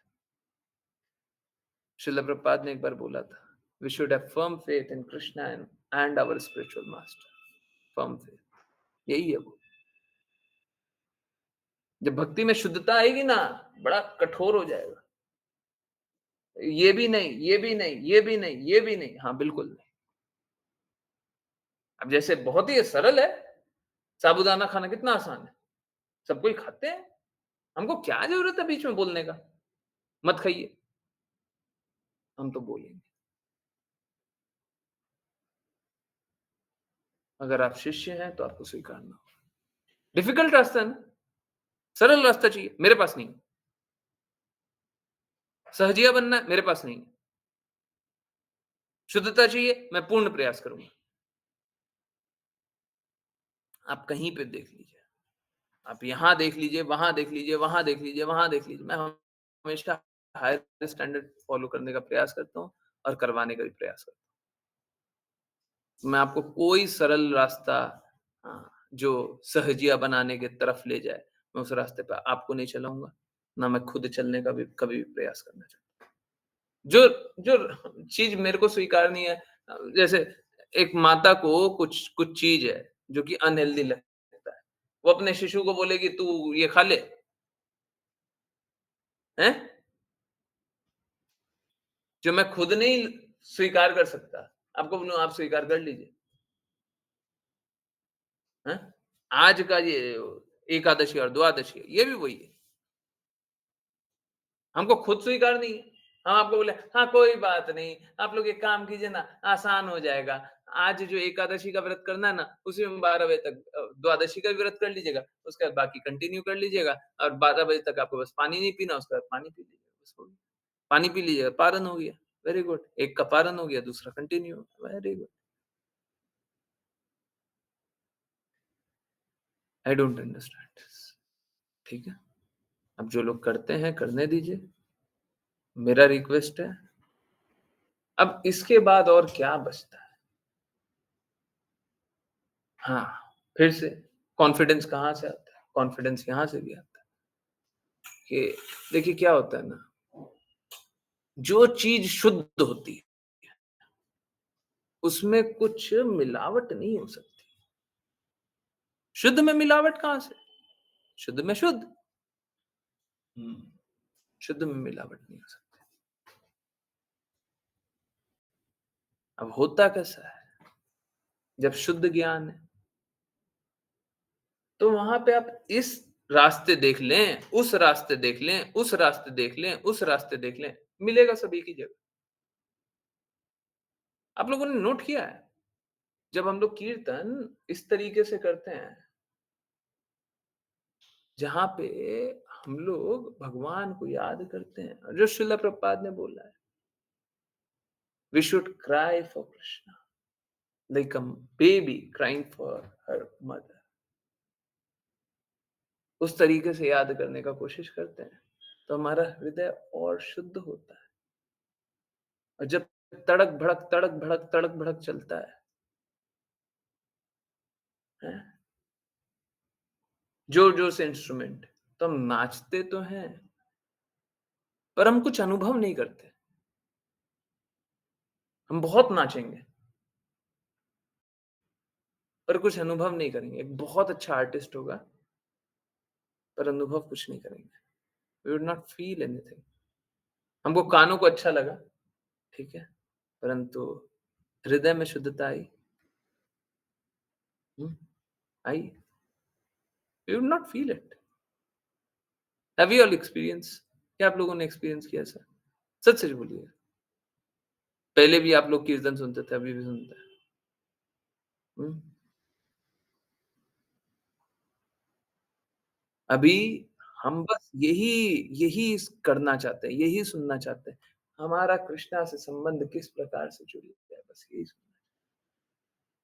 श्रील प्रभुपाद ने एक बार बोला था, we should have firm faith in Krishna and our spiritual master. Firm faith यही है वो। जब भक्ति में शुद्धता आएगी ना, बड़ा कठोर हो जाएगा। ये भी नहीं, ये भी नहीं, ये भी नहीं, ये भी नहीं। हाँ, बिल्कुल नहीं। अब जैसे बहुत ही सरल है, साबूदाना खाना कितना आसान है। सब कोई खाते हैं। हमको क्या ज़रूरत है बीच में बोलने का? मत खाइए। हम तो बोलेंगे। अगर आप शिष्य हैं तो आपको स्वीकारना होगा। डिफिकल्ट रास्ता है ना, सरल रास्ता चाहिए, मेरे पास नहीं है। सहजिया बनना है, मेरे पास नहीं है। शुद्धता चाहिए, मैं पूर्ण प्रयास करूँगा। आप कहीं पे देख लीजिए, आप यहाँ देख लीजिए, वहाँ देख लीजिए, वहाँ देख लीजिए, वहाँ देख लीजिए। मैं हमेशा हायर स्टैंडर्ड फॉलो करने का प्रयास करता हूँ और करवाने का भी प्रयास करता हूँ। मैं आपको कोई सरल रास्ता जो सहजिया बनाने की तरफ ले जाए, मैं उस रास्ते पे आपको नहीं चलाऊँगा, ना मैं खुद चलने का भी कभी भी प्रयास करना चाहता हूँ। जो जो चीज़ मेरे को स्वीकारनी है जैसे एक माता को कुछ कुछ चीज़ है, जो कि अनहेल्दी लगता है। वो अपने शिशु को बोलेगी तू ये खा ले, हैं? जो मैं खुद नहीं स्वीकार कर सकता, आपको बोलूँ आप स्वीकार कर लीजिए, हैं? आज का ये एकादशी और द्वादशी ये भी वही है। हमको खुद स्वीकार नहीं है। हम आपको बोले, हाँ, कोई बात नहीं, आप लोग एक काम कीजिए ना, आसान हो जाएगा। आज जो एकादशी का व्रत करना है ना, उसी में 12 बजे तक द्वादशी का भी व्रत कर लीजिएगा, उसके बाद बाकी कंटिन्यू कर लीजिएगा और 12 बजे तक आपको बस पानी नहीं पीना, उसके बाद पानी पी लीजिएगा, बस हो गया। पानी पी लीजिएगा, पारण हो गया। Very good. एक का पारण हो गया, दूसरा continue, very good. I don't understand this. ठीक है? अब जो लोग करते हैं करने दीजिए, मेरा रिक्वेस्ट है। अब इसके बाद और क्या बचता है? हाँ, फिर से कॉन्फिडेंस कहाँ से आता है? कॉन्फिडेंस यहाँ से भी आता है कि देखिए क्या होता है ना, जो चीज़ शुद्ध होती है, उसमें कुछ मिलावट नहीं हो सकती। शुद्ध में मिलावट कहाँ से? शुद्ध में शुद्ध। हुँ, शुद्ध में मिलावट नहीं हो सकती। अब होता कैसा है? जब शुद्ध ज्ञान है, तो वहाँ पे आप इस रास्ते देख लें, उस रास्ते देख लें, उस रास्ते देख लें, उस रास्ते देख लें, मिलेगा सब एक ही जगह। आप लोगों ने नोट किया है? जब हम लोग कीर्तन इस तरीके से करते हैं, जहाँ पे हम लोग भगवान को याद करते हैं, और जो श्रील प्रभुपाद ने बोला है, we should cry for Krishna like a baby crying for her mother. उस तरीके से याद करने का कोशिश करते हैं, तो हमारा हृदय और शुद्ध होता है। और जब तड़क भड़क तड़क भड़क तड़क भड़क चलता है जोर जोर से इंस्ट्रूमेंट, तो हम नाचते तो हैं, पर हम कुछ अनुभव नहीं करते। हम बहुत नाचेंगे, पर कुछ अनुभव नहीं करेंगे। एक बहुत अच्छा आर्टिस्ट होगा, पर अनुभव कुछ नहीं करेंगे। We would not feel anything. हमको कानों को अच्छा लगा, ठीक है, परंतु हृदय में शुद्धता आई। हुँ, आई। We would not feel it. Have you all experience? क्या आप लोगों ने एक्सपीरियंस किया ऐसा? सच-सच बोलिए। पहले भी आप लोग कीर्तन सुनते थे, अभी भी सुनते हैं। हुँ, अभी हम बस यही यही करना चाहते हैं, यही सुनना चाहते हैं। हमारा कृष्णा से संबंध किस प्रकार से जुड़ गया है, बस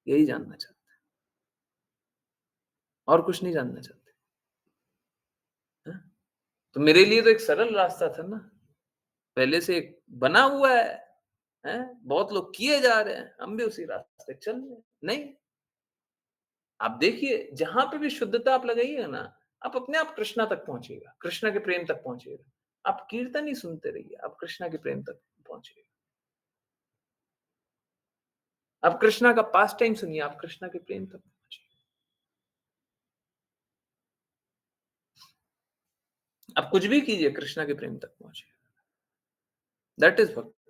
यही जानना चाहते हैं, और कुछ नहीं जानना चाहते। हाँ? तो मेरे लिए तो एक सरल रास्ता था ना, पहले से एक बना हुआ है, हैं? बहुत लोग किए जा रहे हैं, हम भी उसी रास्ते चल रहे हैं। नहीं, आप देखिए जहाँ पे भी शुद्धता आप लगाइएगा ना, आप अपने आप कृष्णा तक पहुँचिएगा, कृष्णा के प्रेम तक पहुँचिएगा। आप कीर्तन ही सुनते रहिए, आप कृष्णा के प्रेम तक पहुँचिएगा। आप कृष्णा का पास टाइम सुनिए, आप कृष्णा के प्रेम तक पहुँचिए। आप कुछ भी कीजिए, कृष्णा के प्रेम तक पहुँचिए। दैट इज़ भक्ति।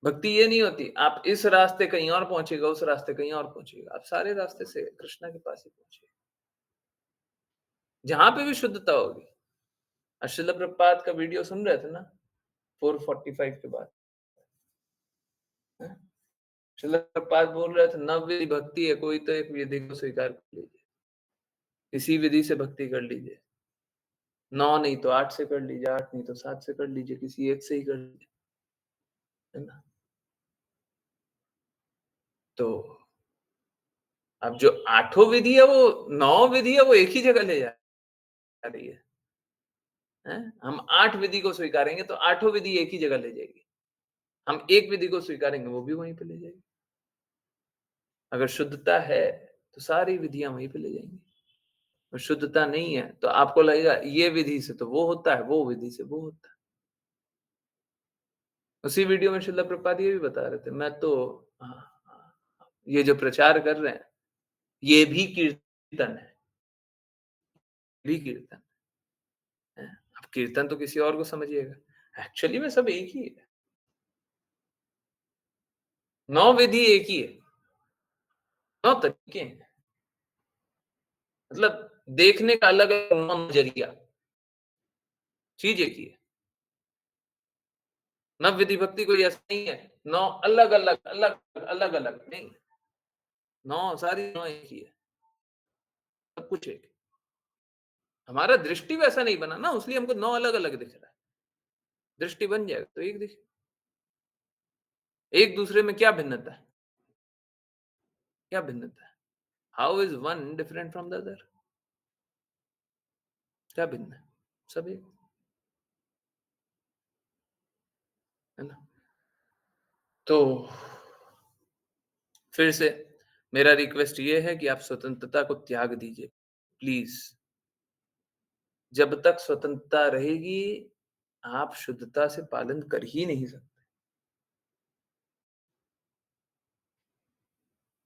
भक्ति ये नहीं होती, आप इस रास्ते कहीं और पहुँचिएगा, उस रास्ते कहीं और पहुँचिएगा। आप सारे रास्ते से कृष्णा के पास ही पहुँचिए। जहाँ पे भी शुद्धता होगी। श्रील प्रभुपाद का वीडियो सुन रहे थे ना? 445 के बाद, हैं? श्रील प्रभुपाद बोल रहे थे, नवविधि भक्ति है, कोई तो एक विधि को स्वीकार कर लीजिए। इसी विधि से भक्ति कर लीजिए। 9 नहीं तो 8 से कर लीजिए, 8 नहीं तो 7 से कर लीजिए, किसी एक से ही कर लीजिए, है ना? तो अब जो आठों विधि है वो 9 विधि है वो एक ही जगह ले जा रही है, हैं? हम 8 विधि को स्वीकारेंगे तो आठों विधि एक ही जगह ले जाएगी। हम एक विधि को स्वीकारेंगे वो भी वहीं पे ले जाएगी। अगर शुद्धता है तो सारी विधियाँ वहीं पे ले जाएँगी। और शुद्धता नहीं है तो आपको लगेगा ये विधि से तो वो होता है, वो विधि से वो होता है। उसी वीडियो में श्रील प्रभुपाद ये भी बता रहे थे, मैं तो हाँ, हाँ, ये जो प्रचार कर रहे हैं, ये भी कीर्तन भी कीर्तन है। अब कीर्तन तो किसी और को समझिएगा। एक्चुअली में सब एक ही है। 9 विधि एक ही है, 9 तरीके हैं। मतलब देखने का अलग-अलग 9 नज़रिया, चीज़ एक ही है। नव विधि भक्ति कोई ऐसा नहीं है, 9 अलग-अलग, अलग-अलग नहीं, 9 सारी 9 एक ही है, सब कुछ एक है। हमारा दृष्टि वैसा नहीं बना ना, इसलिए हमको 9 अलग-अलग दिख रहा है। दृष्टि बन जाएगा तो एक दिखे। एक दूसरे में क्या भिन्नता है? क्या भिन्नता है? How is one different from the other? क्या भिन्न है? सब एक, है ना? तो फिर से मेरा रिक्वेस्ट ये है कि आप स्वतंत्रता को त्याग दीजिए, प्लीज़। जब तक स्वतंत्रता रहेगी, आप शुद्धता से पालन कर ही नहीं सकते।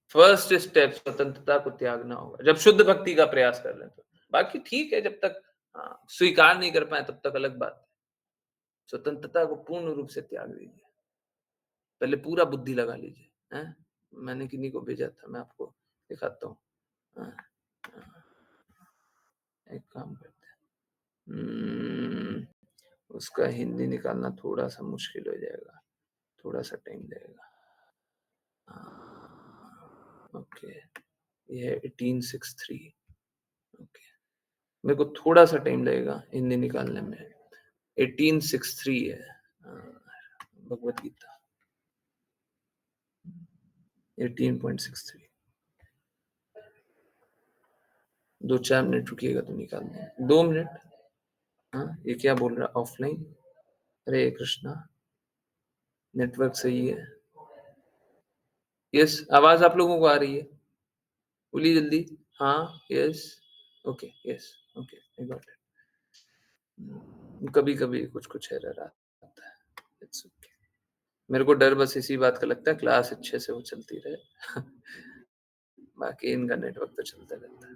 फर्स्ट स्टेप स्वतंत्रता को त्यागना होगा, जब शुद्ध भक्ति का प्रयास कर लें तो। बाकी ठीक है, जब तक स्वीकार नहीं कर पाएँ तब तक अलग बात है। स्वतंत्रता को पूर्ण रूप से त्याग दीजिए। पहले पूरा बुद्धि लगा लीजिए, हैं? मैंने किन्हीं को भेजा था, मैं आपको दिखाता हूँ। हाँ, हाँ, एक काम करते हैं। उसका हिंदी निकालना थोड़ा-सा मुश्किल हो जाएगा, थोड़ा-सा टाइम लगेगा। ओके, ये है 1863। ओके, मेरे को थोड़ा-सा टाइम लगेगा हिंदी निकालने में। 1863 है भगवत गीता। 18.63। 2-4 मिनट रुकिएगा तो निकाल दें। 2 मिनट। हाँ, ये क्या बोल रहा है ऑफलाइन? हरे कृष्णा, नेटवर्क सही है? यस, आवाज़ आप लोगों को आ रही है? बोलिए जल्दी। हाँ, yes, okay, yes, okay, I got it. कभी-कभी कुछ-कुछ एरर आता है। It's okay. मेरे को डर बस इसी बात का लगता है क्लास अच्छे से वो चलती रहे। बाकी इनका नेटवर्क तो चलता रहता है।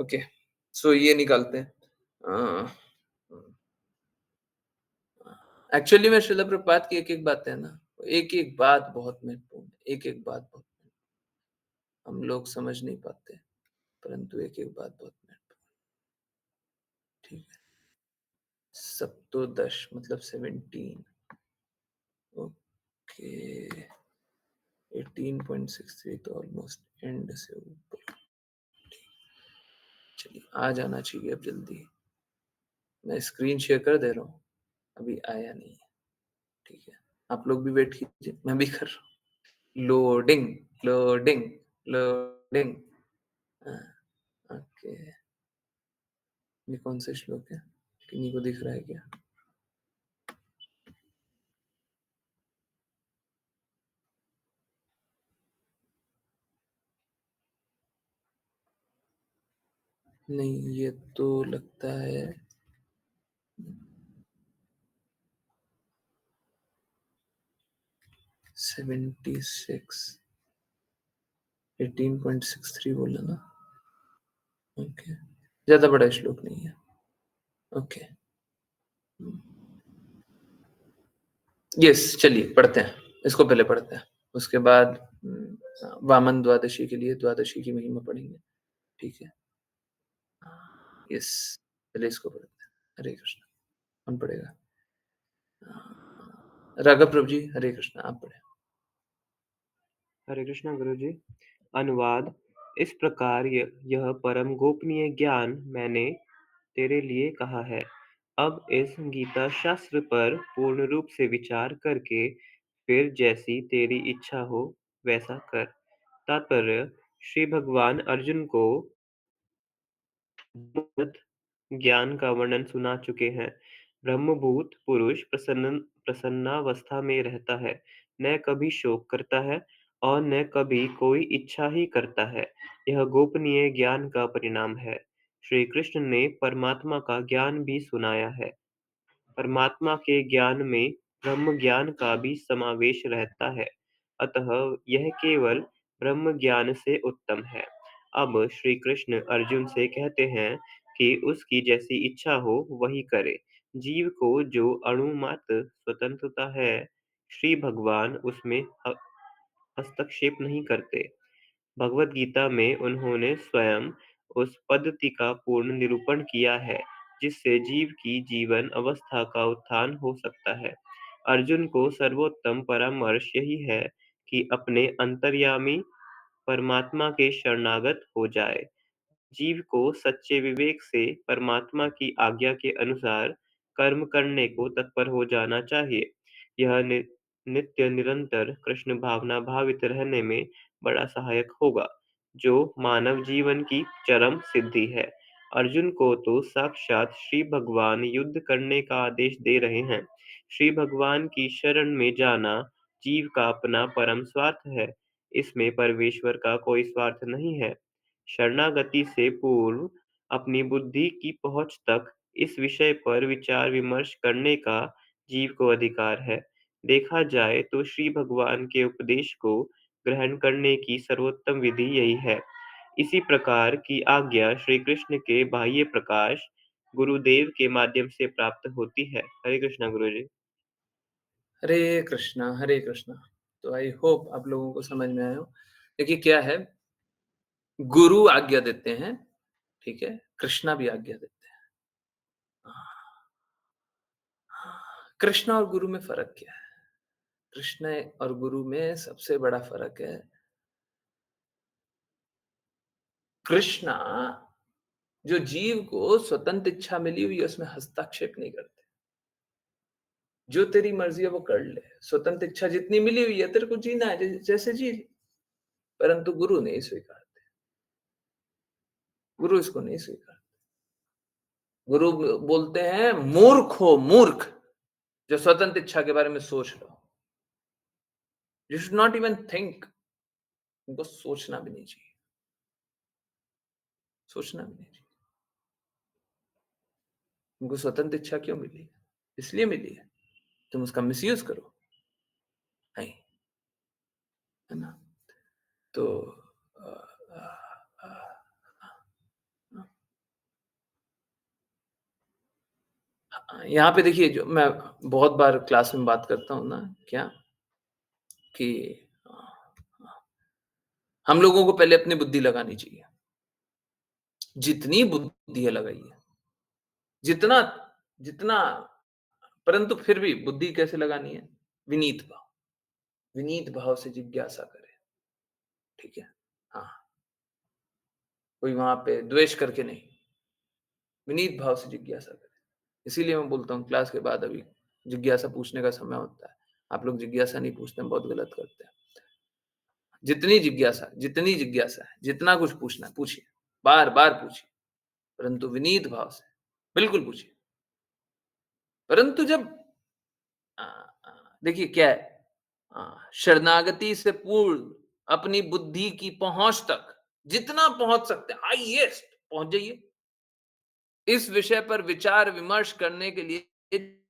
ओके, सो ये निकालते हैं। अ, एक्चुअली में श्रील प्रभुपाद की एक-एक बातें हैं ना, एक-एक बात बहुत महत्वपूर्ण है, एक-एक बात बहुत हम लोग समझ नहीं पाते, परंतु एक-एक बात बहुत महत्वपूर्ण ठीक है। सप्तोदश मतलब 17 ओके 18.63 तो ऑलमोस्ट एंड से ऊपर। चलिए आ जाना चाहिए अब जल्दी। मैं स्क्रीन शेयर कर दे रहा हूँ, अभी आया नहीं है, ठीक है। आप लोग भी वेट कीजिए, मैं भी कर रहा हूँ। Loading, loading, loading. हाँ, ओके। ये कौन सा श्लोक है? किन्हीं को दिख रहा है क्या? नहीं, ये तो लगता है 76 18.63 बोला ना? ओके, ज़्यादा बड़ा श्लोक नहीं है। ओके। यस, चलिए पढ़ते हैं। इसको पहले पढ़ते हैं। उसके बाद वामन द्वादशी के लिए द्वादशी की महिमा पढ़ेंगे। ठीक है? यस, पहले इसको पढ़ते हैं। हरे कृष्ण। कौन पढ़ेगा? राघव प्रभु जी, हरे कृष्ण, आप पढ़ें। हरे कृष्णा गुरु जी। अनुवाद। इस प्रकार यह परम गोपनीय ज्ञान मैंने तेरे लिए कहा है। अब इस गीता शास्त्र पर पूर्ण रूप से विचार करके फिर जैसी तेरी इच्छा हो वैसा कर। तात्पर्य। श्री भगवान अर्जुन को ज्ञान का वर्णन सुना चुके हैं। ब्रह्मभूत पुरुष प्रसन्नावस्था में रहता है, न कभी शोक करता है और न कभी कोई इच्छा ही करता है। यह गोपनीय ज्ञान का परिणाम है। श्री कृष्ण ने परमात्मा का ज्ञान भी सुनाया है। परमात्मा के ज्ञान में ब्रह्म ज्ञान का भी समावेश रहता है, अतः यह केवल ब्रह्म ज्ञान से उत्तम है। अब श्री कृष्ण अर्जुन से कहते हैं कि उसकी जैसी इच्छा हो वही करे। जीव को जो अणुमात्र स्वतंत्रता है, श्री भगवान उसमें हस्तक्षेप नहीं करते। भगवद गीता में उन्होंने स्वयं उस पद्धति का पूर्ण निरूपण किया है जिससे जीव की जीवन अवस्था का उत्थान हो सकता है। अर्जुन को सर्वोत्तम परामर्श यही है कि अपने अंतर्यामी परमात्मा के शरणागत हो जाए। जीव को सच्चे विवेक से परमात्मा की आज्ञा के अनुसार कर्म करने को तत्पर हो जाना चाहिए। यह नित्य निरंतर कृष्ण भावना भावित रहने में बड़ा सहायक होगा, जो मानव जीवन की चरम सिद्धि है। अर्जुन को तो साक्षात श्री भगवान युद्ध करने का आदेश दे रहे हैं। श्री भगवान की शरण में जाना जीव का अपना परम स्वार्थ है। इसमें परमेश्वर का कोई स्वार्थ नहीं है। शरणागति से पूर्व अपनी बुद्धि की पहुंच तक इस विषय पर विचार विमर्श करने का जीव को अधिकार है। देखा जाए तो श्री भगवान के उपदेश को ग्रहण करने की सर्वोत्तम विधि यही है। इसी प्रकार की आज्ञा श्री कृष्ण के बाह्य प्रकाश गुरुदेव के माध्यम से प्राप्त होती है। हरे कृष्णा गुरुजी। हरे कृष्णा। तो आई होप आप लोगों को समझ में आया हो। देखिए क्या है, गुरु आज्ञा देते हैं, ठीक है, कृष्णा भी आज्ञा देते हैं। कृष्णा और गुरु में फर्क क्या है? कृष्ण और गुरु में सबसे बड़ा फर्क है, कृष्णा जो जीव को स्वतंत्र इच्छा मिली हुई है उसमें हस्तक्षेप नहीं करते। जो तेरी मर्जी है वो कर ले, स्वतंत्र इच्छा जितनी मिली हुई है तेरे को जीना है जैसे जी। परंतु गुरु नहीं स्वीकारते, गुरु इसको नहीं स्वीकारते। गुरु बोलते हैं मूर्ख हो मूर्ख, जो स्वतंत्र इच्छा के बारे में सोच लो। You should not even think, उनको सोचना भी नहीं चाहिए, सोचना भी नहीं चाहिए। उनको स्वतंत्र इच्छा क्यों मिली? इसलिए मिली है तुम उसका मिसयूज करो, नहीं, है ना? तो अ, अ, अ, यहाँ पे देखिए, जो मैं बहुत बार क्लास में बात करता हूँ ना, क्या कि हम लोगों को पहले अपनी बुद्धि लगानी चाहिए। जितनी बुद्धि है लगाइए, जितना जितना, परंतु फिर भी बुद्धि कैसे लगानी है? विनीत भाव, विनीत भाव से जिज्ञासा करें, ठीक है? हाँ, कोई वहां पे द्वेष करके नहीं, विनीत भाव से जिज्ञासा करें। इसीलिए मैं बोलता हूँ क्लास के बाद अभी जिज्ञासा पूछने का समय होता है। आप लोग जिज्ञासा नहीं पूछते हैं, बहुत गलत करते हैं। जितनी जिज्ञासा है, जितना कुछ पूछना है पूछिए, बार बार पूछिए, परंतु विनीत भाव से बिल्कुल पूछिए। परंतु जब अ, देखिए क्या है, शरणागति से पूर्व अपनी बुद्धि की पहुंच तक जितना पहुंच सकते हैं हाईएस्ट पहुंच जाइए। इस विषय पर विचार विमर्श करने के लिए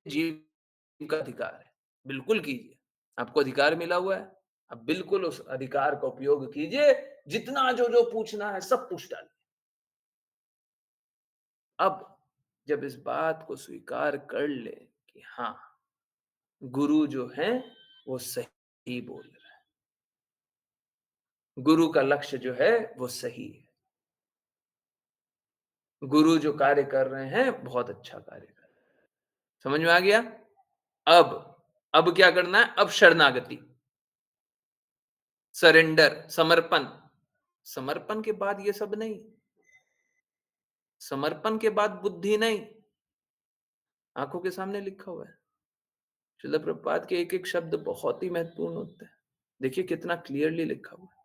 जीव का अधिकार है, बिल्कुल कीजिए। आपको अधिकार मिला हुआ है, अब बिल्कुल उस अधिकार का उपयोग कीजिए। जितना जो जो पूछना है सब पूछ डालिए। अब जब इस बात को स्वीकार कर ले कि हाँ, गुरु जो है वो सही बोल रहा है, गुरु का लक्ष्य जो है वो सही है, गुरु जो कार्य कर रहे हैं बहुत अच्छा कार्य कर रहे हैं। समझ में आ गया? अब अब क्या करना है? अब शरणागति, सरेंडर, समर्पण। समर्पण के बाद ये सब नहीं, समर्पण के बाद बुद्धि नहीं। आंखों के सामने लिखा हुआ है, श्रील प्रभुपाद के एक एक शब्द बहुत ही महत्वपूर्ण होते हैं। देखिए कितना क्लियरली लिखा हुआ है।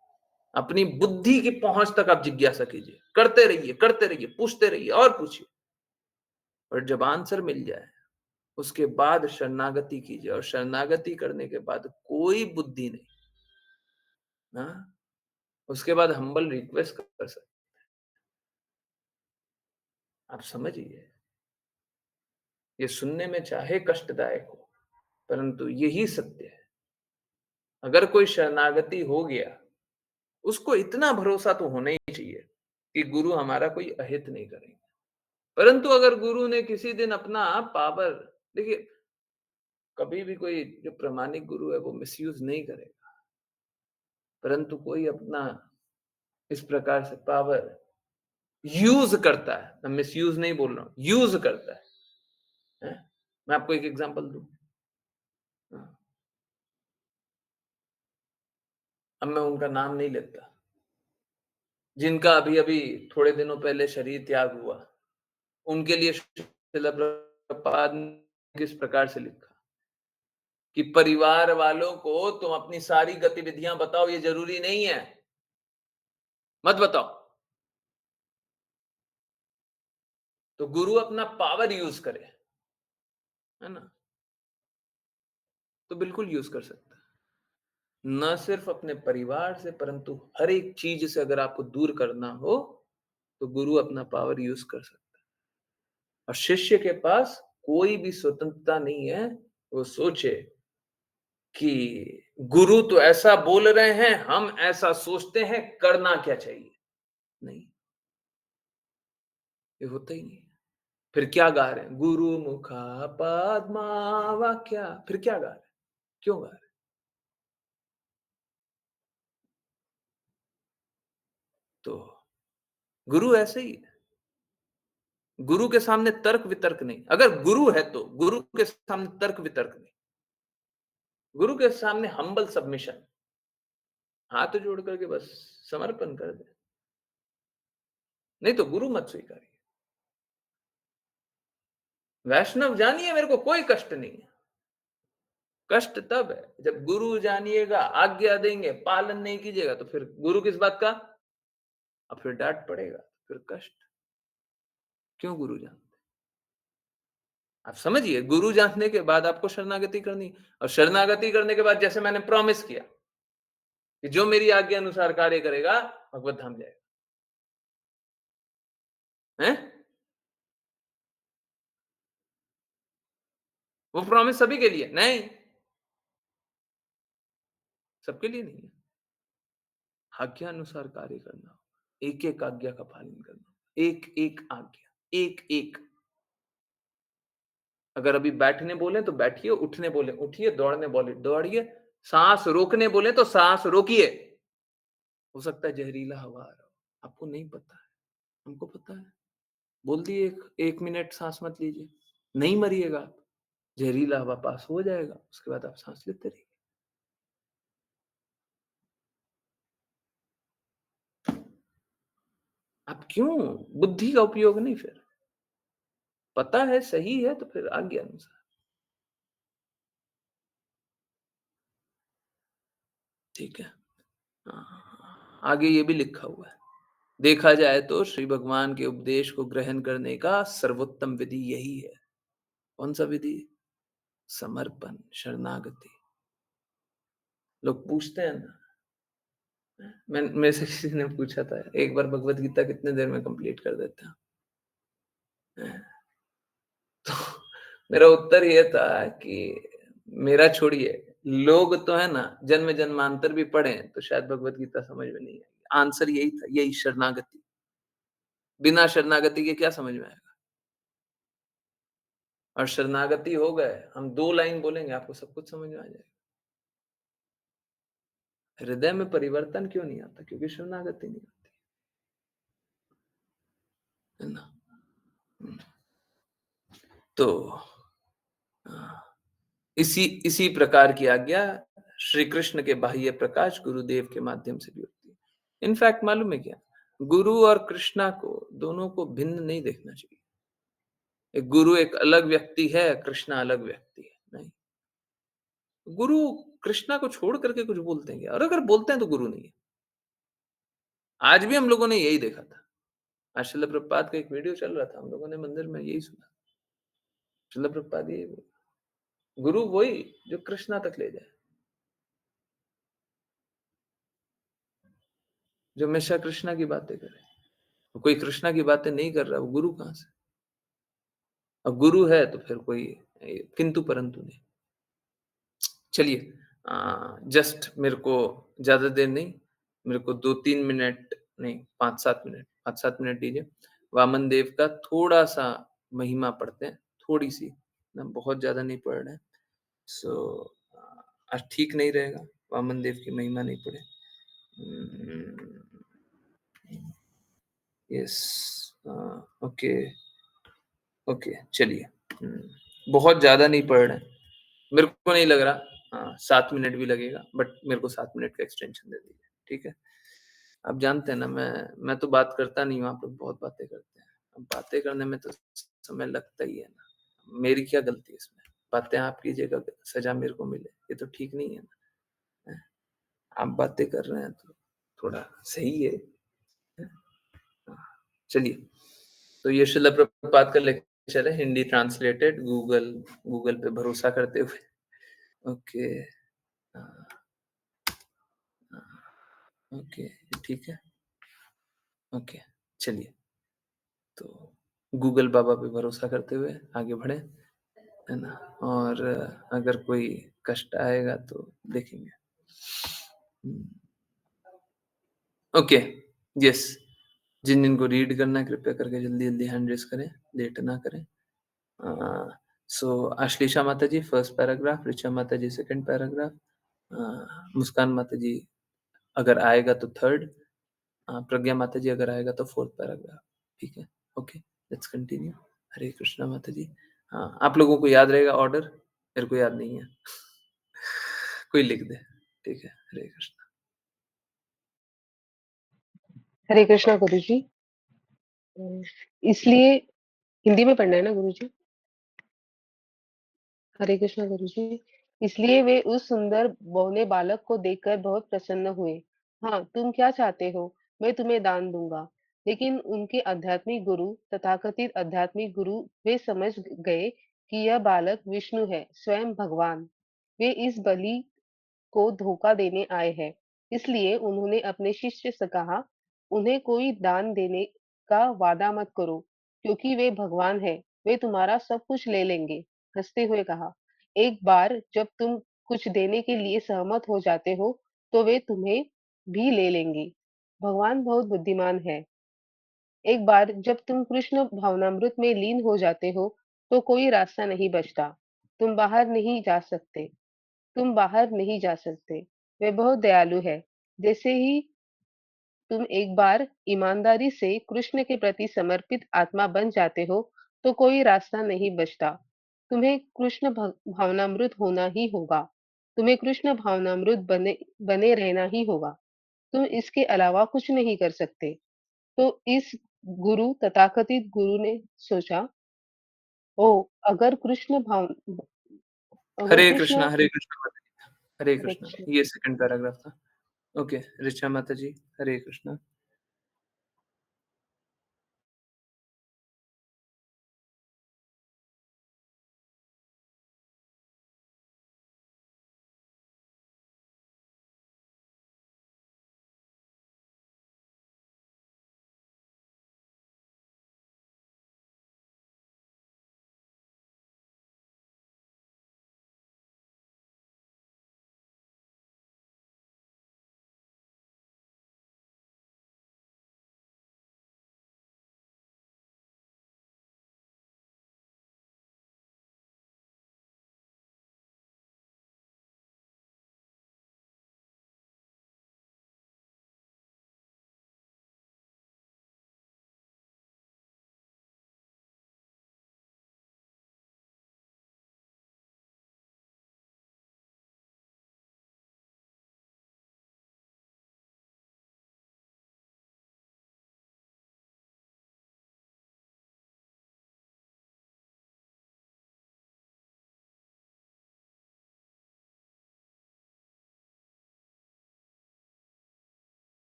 अपनी बुद्धि की पहुंच तक आप जिज्ञासा कीजिए, करते रहिए, पूछते रहिए और पूछिए। और जब आंसर मिल जाए उसके बाद शरणागति कीजिए, और शरणागति करने के बाद कोई बुद्धि नहीं, हाँ, उसके बाद हम्बल रिक्वेस्ट कर सकते। आप समझिए, ये सुनने में चाहे कष्टदायक हो, परंतु यही सत्य है। अगर कोई शरणागति हो गया, उसको इतना भरोसा तो होना ही चाहिए कि गुरु हमारा कोई अहित नहीं करेंगे। परंतु अगर गुरु ने किसी दिन अपना पावर, देखिए कभी भी कोई जो प्रामाणिक गुरु है वो मिसयूज नहीं करेगा, परंतु कोई अपना इस प्रकार से पावर यूज करता है, मैं मिसयूज नहीं बोल रहा हूं, यूज करता है? मैं आपको एक एग्जांपल दूं। हाँ, अब मैं उनका नाम नहीं लेता, जिनका अभी अभी थोड़े दिनों पहले शरीर त्याग हुआ, उनके लिए श्रील प्रभुपाद ने किस प्रकार से लिखा कि परिवार वालों को तुम अपनी सारी गतिविधियां बताओ, ये जरूरी नहीं है, मत बताओ। तो गुरु अपना पावर यूज करे, है ना, तो बिल्कुल यूज कर सकता है। न सिर्फ अपने परिवार से, परंतु हर एक चीज से अगर आपको दूर करना हो, तो गुरु अपना पावर यूज कर सकता है। और शिष्य के पास कोई भी स्वतंत्रता नहीं है। वो सोचे कि गुरु तो ऐसा बोल रहे हैं, हम ऐसा सोचते हैं, करना क्या चाहिए। नहीं, ये होता ही नहीं। फिर क्या गा रहे हैं? गुरु मुखा पद्मा वाक्या। फिर क्या गा रहे हैं? क्यों गा रहे हैं? तो गुरु ऐसे ही है। गुरु के सामने तर्क वितर्क नहीं। अगर गुरु है तो गुरु के सामने तर्क वितर्क नहीं। गुरु के सामने हम्बल सबमिशन, हाथ जोड़ करके बस समर्पण कर दे। नहीं तो गुरु मत स्वीकारिए। वैष्णव जानिए, मेरे को कोई कष्ट नहीं है। कष्ट तब है जब गुरु जानिएगा, आज्ञा देंगे, पालन नहीं कीजिएगा, तो फिर गुरु किस बात का? अब फिर डांट पड़ेगा, फिर कष्ट। क्यों गुरु जान? आप समझिए, गुरु जानने के बाद आपको शरणागति करनी, और शरणागति करने के बाद जैसे मैंने प्रॉमिस किया कि जो मेरी आज्ञा अनुसार कार्य करेगा, भगवत धाम जाएगा। हैं? वो प्रॉमिस सभी के लिए नहीं, सबके लिए नहीं है। आज्ञा अनुसार कार्य करना, एक एक आज्ञा का पालन करना, एक एक आज्ञा, एक एक। अगर अभी बैठने बोले तो बैठिए, उठने बोले उठिए, दौड़ने बोले दौड़िए, सांस रोकने बोले तो सांस रोकिए। हो सकता है जहरीला हवा आ रहा हो, आपको नहीं पता है, हमको पता है। बोल दिए एक मिनट सांस मत लीजिए, नहीं मरिएगा आप। जहरीला हवा पास हो जाएगा, उसके बाद आप सांस लेते रहिए। आप क्यों? बुद्धि का उपयोग नहीं। फिर पता है सही है, तो फिर आज्ञा अनुसार। ठीक है। आगे ये भी लिखा हुआ है, देखा जाए तो श्री भगवान के उपदेश को ग्रहण करने का सर्वोत्तम विधि यही है। कौन सा विधि? समर्पण, शरणागति। लोग पूछते हैं ना, मैं मेरे से किसी ने पूछा था एक बार, भगवत गीता कितने देर में कंप्लीट कर देते हैं? तो मेरा उत्तर ये था कि मेरा छोड़िए, लोग तो है ना जन्म जन्मांतर भी पढ़े तो शायद भगवत गीता समझ में नहीं आई। आंसर यही था, यही शरणागति। बिना शरणागति के क्या समझ में आएगा? और शरणागति हो गए, हम 2 लाइन बोलेंगे, आपको सब कुछ समझ में आ जाएगा। हृदय में परिवर्तन क्यों नहीं आता? क्योंकि शरणागति नहीं आती, है ना? तो इसी इसी प्रकार की आज्ञा श्री कृष्ण के बाह्य प्रकाश गुरुदेव के माध्यम से भी होती है। इनफैक्ट मालूम है क्या? गुरु और कृष्णा को, दोनों को भिन्न नहीं देखना चाहिए। एक गुरु एक अलग व्यक्ति है, कृष्णा अलग व्यक्ति है, नहीं। गुरु कृष्णा को छोड़ करके कुछ बोलते हैं क्या? और अगर बोलते हैं तो गुरु नहीं है। आज भी हम लोगों ने यही देखा था। आज श्रील प्रभुपाद का एक वीडियो चल रहा था, हम लोगों ने मंदिर में यही सुना। श्रील प्रभुपाद यही बोले, गुरु वही जो कृष्णा तक ले जाए, जो हमेशा कृष्णा की बातें करे। कोई कृष्णा की बातें नहीं कर रहा, वो गुरु कहां से? अब गुरु है तो फिर कोई किंतु परंतु नहीं। चलिए, जस्ट मेरे को ज्यादा देर नहीं, मेरे को 2-3 मिनट नहीं, 5-7 मिनट दीजिए। वामन देव का थोड़ा सा महिमा पढ़ते हैं, थोड़ी सी ना, बहुत ज्यादा नहीं पढ़ रहे हैं। सो आज ठीक नहीं रहेगा वामन देव की महिमा नहीं पढ़े। यस, ओके ओके, चलिए। बहुत ज्यादा नहीं पढ़ रहे हैं, मेरे को नहीं लग रहा 7 मिनट भी लगेगा, बट मेरे को 7 मिनट का एक्सटेंशन दे दीजिए, ठीक है? आप जानते हैं ना, मैं तो बात करता नहीं हूँ, आप लोग बहुत बातें करते हैं। अब बातें करने में तो समय लगता ही है ना, मेरी क्या गलती है इसमें? बातें आप कीजिएगा, सज़ा मेरे को मिले, ये तो ठीक नहीं है ना। हैं? आप बातें कर रहे हैं तो थोड़ा सही है। हैं? हाँ, चलिए, तो ये श्रील प्रभुपाद का लेक्चर है, हिंदी ट्रांसलेटेड, गूगल पे भरोसा करते हुए। ओके, हाँ, हाँ, ओके, ठीक है। ओके, चलिए, तो गूगल बाबा पे भरोसा करते हुए आगे बढ़ें, है ना? और अगर कोई कष्ट आएगा तो देखेंगे। हुँ। ओके, यस, जिन-जिन को रीड करना है कृपया करके जल्दी-जल्दी हैंड रेज़ करें, लेट ना करें। सो आश्लेषा माता जी फर्स्ट पैराग्राफ, ऋचा माता जी सेकंड पैराग्राफ, मुस्कान माता जी अगर आएगा तो थर्ड, प्रज्ञा माता जी अगर आएगा तो फोर्थ पैराग्राफ, ठीक है? Okay, let's continue. Hare Krishna माता जी। हाँ, आप लोगों को याद रहेगा ऑर्डर? मेरे को याद नहीं है। कोई लिख दे, ठीक है? हरे कृष्णा। हरे कृष्णा गुरुजी। इसलिए हिंदी में पढ़ना है ना गुरुजी? हरे कृष्णा गुरुजी। इसलिए वे उस सुंदर बौने बालक को देखकर बहुत प्रसन्न हुए। हाँ, तुम क्या चाहते हो? मैं तुम्हें दान दूंगा। लेकिन उनके आध्यात्मिक गुरु, तथाकथित आध्यात्मिक गुरु, वे समझ गए कि यह बालक विष्णु है, स्वयं भगवान। वे इस बलि को धोखा देने आए हैं। इसलिए उन्होंने अपने शिष्य से कहा, उन्हें कोई दान देने का वादा मत करो, क्योंकि वे भगवान हैं, वे तुम्हारा सब कुछ ले लेंगे। हंसते हुए कहा, एक बार जब तुम कुछ देने के लिए सहमत हो जाते हो, तो वे तुम्हें भी ले लेंगे। भगवान बहुत बुद्धिमान है। एक बार जब तुम कृष्ण भावनामृत में लीन हो जाते हो, तो कोई रास्ता नहीं बचता। तुम बाहर नहीं जा सकते। तुम बाहर नहीं जा सकते। वे बहुत दयालु है। जैसे ही तुम एक बार ईमानदारी से कृष्ण के प्रति समर्पित आत्मा बन जाते हो, तो कोई रास्ता नहीं बचता। तुम्हें कृष्ण भावनामृत होना ही होगा। तुम्हें कृष्ण भावनामृत बने बने रहना ही होगा। तुम इसके अलावा कुछ नहीं कर सकते। तो इस गुरु तथाकथित गुरु ने सोचा, ओ अगर कृष्ण भाव अगर कृष्ण हरे कृष्णा माता जी, हरे हरे कृष्णा। कृष्ण ये सेकंड पैराग्राफ था। ओके, ऋचा माता जी, हरे कृष्णा।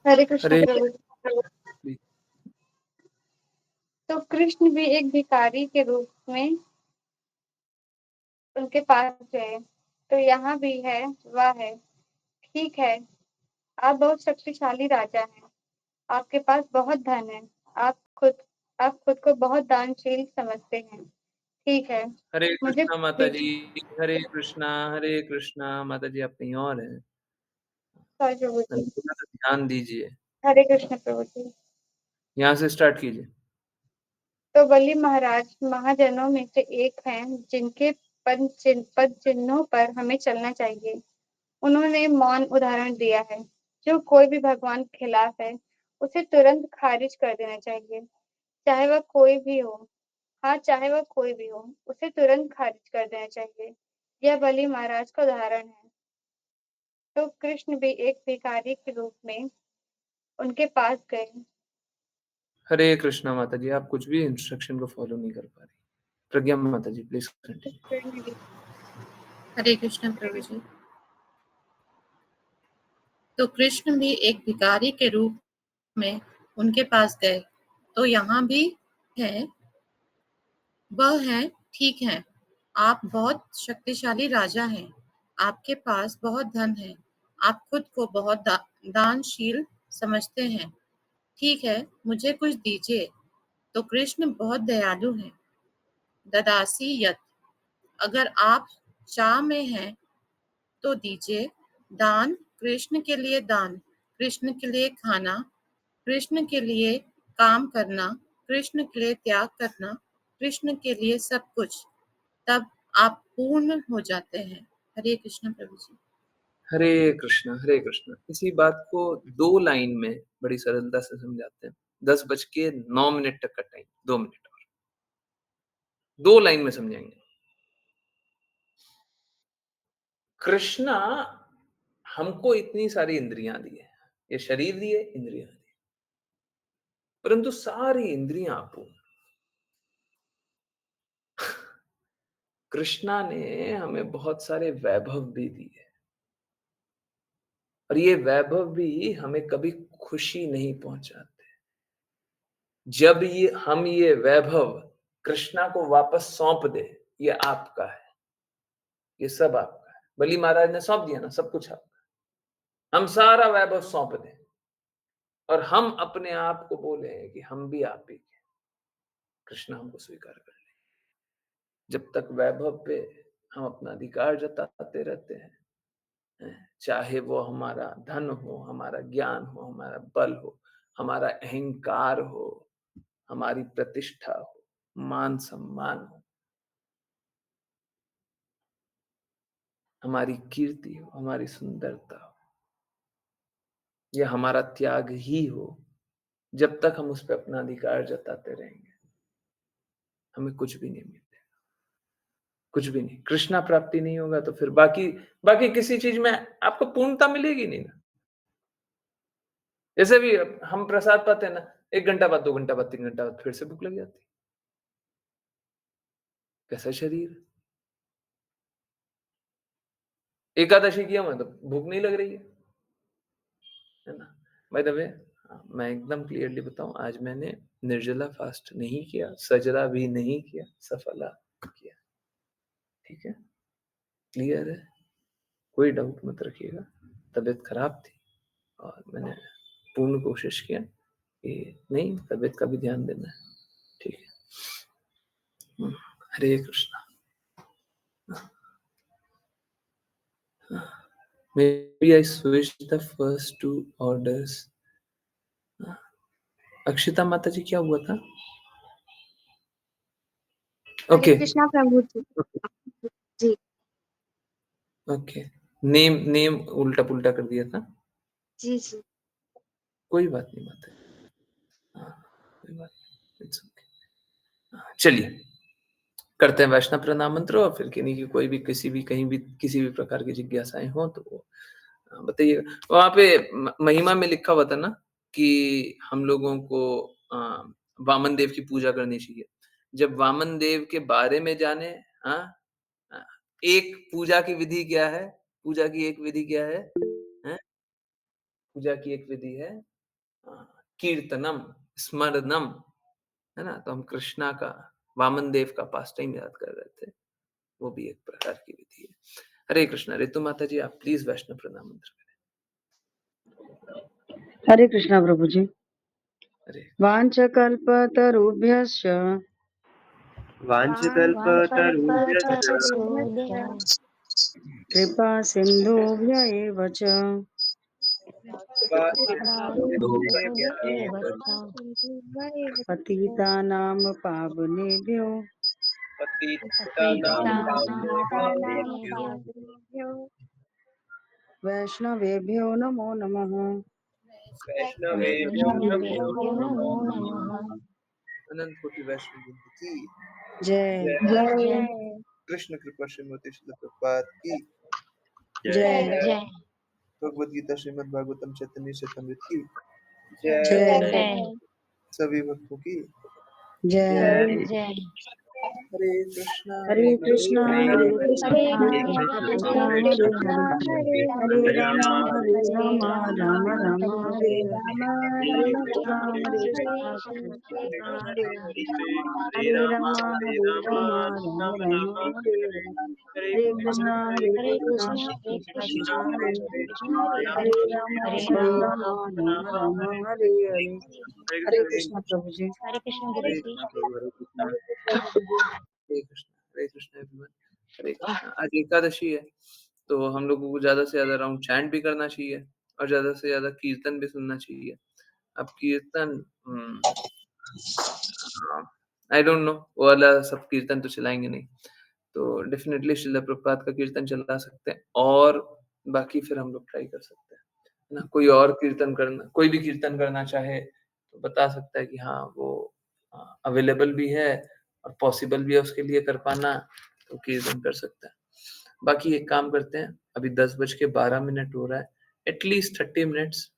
हरे कृष्ण हरे प्रभु। जी, तो कृष्ण भी एक भिखारी के रूप में उनके पास गए। तो यहाँ भी है, वह है, ठीक है, आप बहुत शक्तिशाली राजा हैं, आपके पास बहुत धन है, आप खुद आप खुद को बहुत दानशील समझते हैं। ठीक है, हरे मुझे कृष्णा माता ठीक जी, हरे कृष्णा माता जी, आप कहीं और हैं। सॉरी प्रभु मैंने जी। बोला था ध्यान दीजिए। हरे कृष्ण प्रभु जी। यहाँ से स्टार्ट कीजिए। तो बलि महाराज महाजनों में से एक हैं जिनके पद चिन्हों पर हमें चलना चाहिए। उन्होंने मौन उदाहरण दिया है। जो कोई भी भगवान के खिलाफ है, उसे तुरंत खारिज कर देना चाहिए, चाहे वह कोई भी हो। हाँ, चाहे वह कोई भी हो, उसे तुरंत खारिज कर देना चाहिए। यह बलि महाराज का उदाहरण है। तो कृष्ण भी एक भिखारी के रूप में उनके पास गए। हरे कृष्णा माता जी, आप कुछ भी इंस्ट्रक्शन को फॉलो नहीं कर पा रही। प्रज्ञा माता जी, प्लीज कंटिन्यू। हरे कृष्ण प्रभु जी। तो कृष्ण भी एक भिखारी के रूप में उनके पास गए। तो यहाँ भी है, वह है, ठीक है, आप बहुत शक्तिशाली राजा हैं, आपके पास बहुत धन है, आप खुद को बहुत दानशील समझते हैं। ठीक है, मुझे कुछ दीजिए। तो कृष्ण बहुत दयालु हैं। ददासी यत्, अगर आप चाह में हैं तो दीजिए। दान, कृष्ण के लिए दान, कृष्ण के लिए खाना, कृष्ण के लिए काम करना, कृष्ण के लिए त्याग करना, कृष्ण के लिए सब कुछ, तब आप पूर्ण हो जाते हैं। हरे कृष्ण प्रभु जी। हरे कृष्ण। इसी बात को 2 लाइन में बड़ी सरलता से समझाते हैं। 10:09 तक का टाइम, 2 मिनट और 2 लाइन में समझाएंगे। कृष्णा हमको इतनी सारी इंद्रियां दी है, ये शरीर दिए, इंद्रियां दी, परंतु सारी इंद्रियां अपूर्ण। कृष्णा ने हमें बहुत सारे वैभव भी दिए, और ये वैभव भी हमें कभी खुशी नहीं पहुंचाते। जब ये वैभव कृष्णा को वापस सौंप दे, ये आपका है, ये सब आपका है। बलि महाराज ने सौंप दिया ना, सब कुछ आपका। हम सारा वैभव सौंप दें और हम अपने आप को बोले कि हम भी आप ही के, कृष्णा हमको स्वीकार कर ले। जब तक वैभव पे हम अपना अधिकार जताते रहते हैं, चाहे वो हमारा धन हो, हमारा ज्ञान हो, हमारा बल हो, हमारा अहंकार हो, हमारी प्रतिष्ठा हो, मान सम्मान हो, हमारी कीर्ति हो, हमारी सुंदरता हो, या हमारा त्याग ही हो, जब तक हम उस पर अपना अधिकार जताते रहेंगे, हमें कुछ भी नहीं मिलेगा। कुछ भी नहीं, कृष्णा प्राप्ति नहीं होगा तो फिर बाकी किसी चीज में आपको पूर्णता मिलेगी नहीं ना। जैसे भी हम प्रसाद पाते हैं ना, 1 घंटा बाद, 2 घंटा बाद, 3 घंटा बाद फिर से भूख लग जाती है। कैसा शरीर। एकादशी किया मैं तो भूख नहीं लग रही है ना। बाय द वे, मैं एकदम क्लियरली बताऊं, आज मैंने निर्जला फास्ट नहीं किया, सजरा भी नहीं किया, सफला किया। ठीक है, क्लियर है, कोई डाउट मत रखिएगा। तबीयत खराब थी और मैंने पूर्ण कोशिश किया कि नहीं, तबीयत का भी ध्यान देना है। ठीक है। हरे Krishna. Maybe I switched the first 2 orders. Akshita माता जी, क्या हुआ था? हरे ओके कृष्णा प्रभु जी। जी। ओके, नेम उल्टा पुल्टा कर दिया था। जी जी। कोई बात नहीं माता जी, कोई बात नहीं, इट्स ओके। चलिए करते हैं वैष्णव प्रणाम मंत्र, और फिर किन्हीं की कोई भी किसी भी कहीं भी किसी भी प्रकार की जिज्ञासाएं हो तो वो बताइएगा। वहां पे महिमा में लिखा हुआ था ना कि हम लोगों को वामन देव की पूजा करनी चाहिए। जब वामन देव के बारे में जाने, हाँ, एक पूजा की विधि क्या है? पूजा की एक विधि क्या है? हैं? पूजा की एक विधि है कीर्तनम, स्मरणम, है ना। तो हम कृष्णा का, वामन देव का पास टाइम याद कर रहे थे, वो भी एक प्रकार की विधि है। हरे कृष्णा। ऋतु माता जी, आप प्लीज वैष्णव प्रणाम मंत्र करें। हरे कृष्णा प्रभु जी। हरे वाञ्छकल्पतरुभ्यश्च वाञ्छकल्पतरुभ्यश्च कृपा सिन्धुभ्य एव च पतितानां पावनेभ्यो वैष्णवेभ्यो नमो नमः। वैष्णवेभ्यो नमो नमः। अनंत कोटि वैष्णव वृंद की जय जय। कृष्ण कृपा श्रीमती श्रील प्रभुपाद की जय भगवद गीता श्रीमद् भागवतम चैतन्य चैतन्यमृत की जय सभी भक्तों की जय। हरे कृष्णा हरे कृष्णा हरे कृष्णा कृष्णा हरे हरे हरे राम राम राम हरे हरे हरे कृष्णा हरे हरे हरे राम राम राम हरे हरे हरे कृष्णा कृष्णा हरे हरे हरे राम राम हरे हरे। हरे कृष्णा प्रभु जी। हरे कृष्णा प्रभु हरे कृष्णा हरे कृष्णा एवरीवन। हरे कृष्णा। आज एकादशी है तो हम लोगों को ज्यादा से ज्यादा राउंड चैंट भी करना चाहिए और ज्यादा से ज्यादा कीर्तन भी सुनना चाहिए। अब कीर्तन आई डोंट नो वो वाला सब कीर्तन तो चलाएंगे नहीं, तो डेफिनेटली श्रील प्रभुपाद का कीर्तन चला सकते हैं और बाकी फिर हम लोग ट्राई कर सकते हैं, है ना। कोई और कीर्तन करना, कोई भी कीर्तन करना चाहे तो बता सकता है कि हाँ वो अवेलेबल भी है और पॉसिबल भी है उसके लिए कर पाना, तो कीर्तन कर सकते हैं। बाकी एक काम करते हैं, अभी 10:12 हो रहा है, एटलीस्ट 30 मिनट्स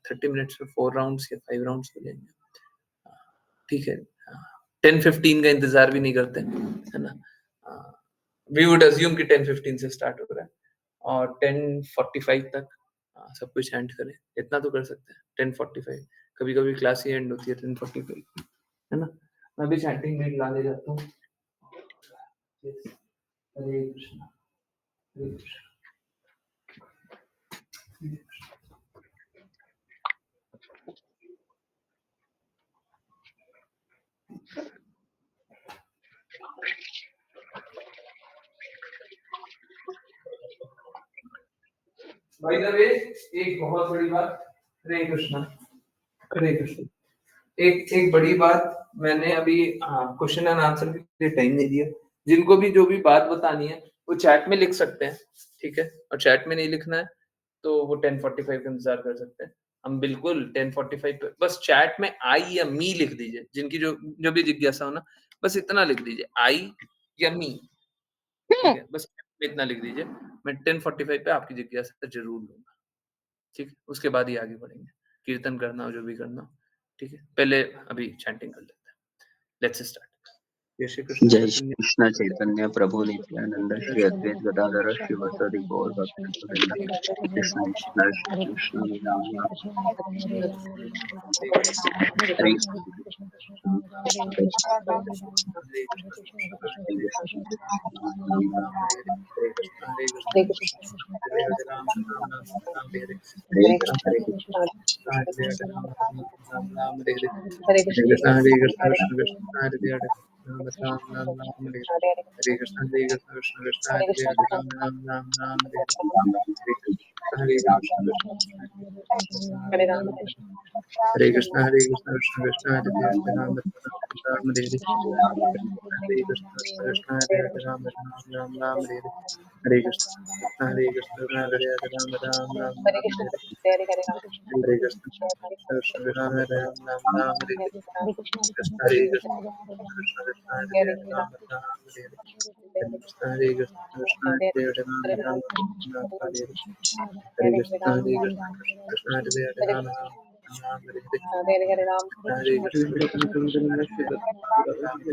30 मिनट्स में 4 राउंड्स या 5 राउंड्स हो जाएंगे, ठीक है। 10:15 का इंतजार भी नहीं करते, है ना। वी वुड अज्यूम कि 10:15 से स्टार्ट हो रहा है और 10:45 तक सब कुछ एंड करें, इतना तो कर सकते हैं। 10:45 कभी कभी क्लास ही एंड होती है 10:45, है ना। मैं भी चैंटिंग में लाने जाता हूँ। हरे कृष्णा हरे कृष्णा। भाई दबे एक बहुत बड़ी बात, हरे कृष्णा हरे कृष्ण। एक बड़ी बात, मैंने अभी क्वेश्चन एंड आंसर के लिए टाइम नहीं दिया। जिनको भी जो भी बात बतानी है वो चैट में लिख सकते हैं, ठीक है। और चैट में नहीं लिखना है तो वो 10:45 का इंतजार कर सकते हैं। हम बिल्कुल 10:45 पे बस चैट में आई या मी लिख दीजिए, जिनकी जो भी जिज्ञासा हो ना, बस इतना लिख दीजिए, आई या मी, ठीक है। बस इतना लिख दीजिए, मैं 10:45 पे आपकी जिज्ञासा जरूर लूंगा, ठीक है। उसके बाद ही आगे बढ़ेंगे, कीर्तन करना हो जो भी करना हो, ठीक है। पहले अभी चैंटिंग कर लेते हैं। Let's start. जय श्री कृष्ण जय श्री चैतन्य कृष्ण चैतन्य प्रभु नित्यानंद श्री अद्वैत गदाधर शिवसदि गौर भक्तवृंद कृष्ण कृष्ण कृष्ण राम राम हरे हरे कृष्ण हरे हरे कृष्ण कृष्ण हरे हरे कृष्ण हरे कृष्ण कृष्ण कृष्ण हरे हरे राम राम राम राम हरे हरे हरे कृष्ण कृष्ण कृष्ण हरे हरे कृष्ण हरे राम राम राम राम हरे राम राम हरे राम कृष्ण राम हरे राम हरे कृष्ण कृष्ण कृष्ण हरे हरे राम राम हरे हरे कृष्ण कृष्ण हरे हरे राम राम राम राम हरे हरे कृष्ण हरे हरे राम राम राम हरे राम कृष्ण हरे हरे हरे राम हरे कृष्ण कृष्ण राम राम राम राम हरे कृष्ण हरे कृष्ण कृष्ण कृष्ण हरे हरे हरे हरे राम राम राम हरे हरे कृष्ण हरे कृष्ण हरे हरे राम राम राम हरे हरे हरे हरे कृष्ण राम कृष्ण कृष्ण हरे हरे हरे राम कृष्ण राम हरे हरे हरे राम हरे कृष्ण कृष्ण हरे राम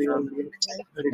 राम हरे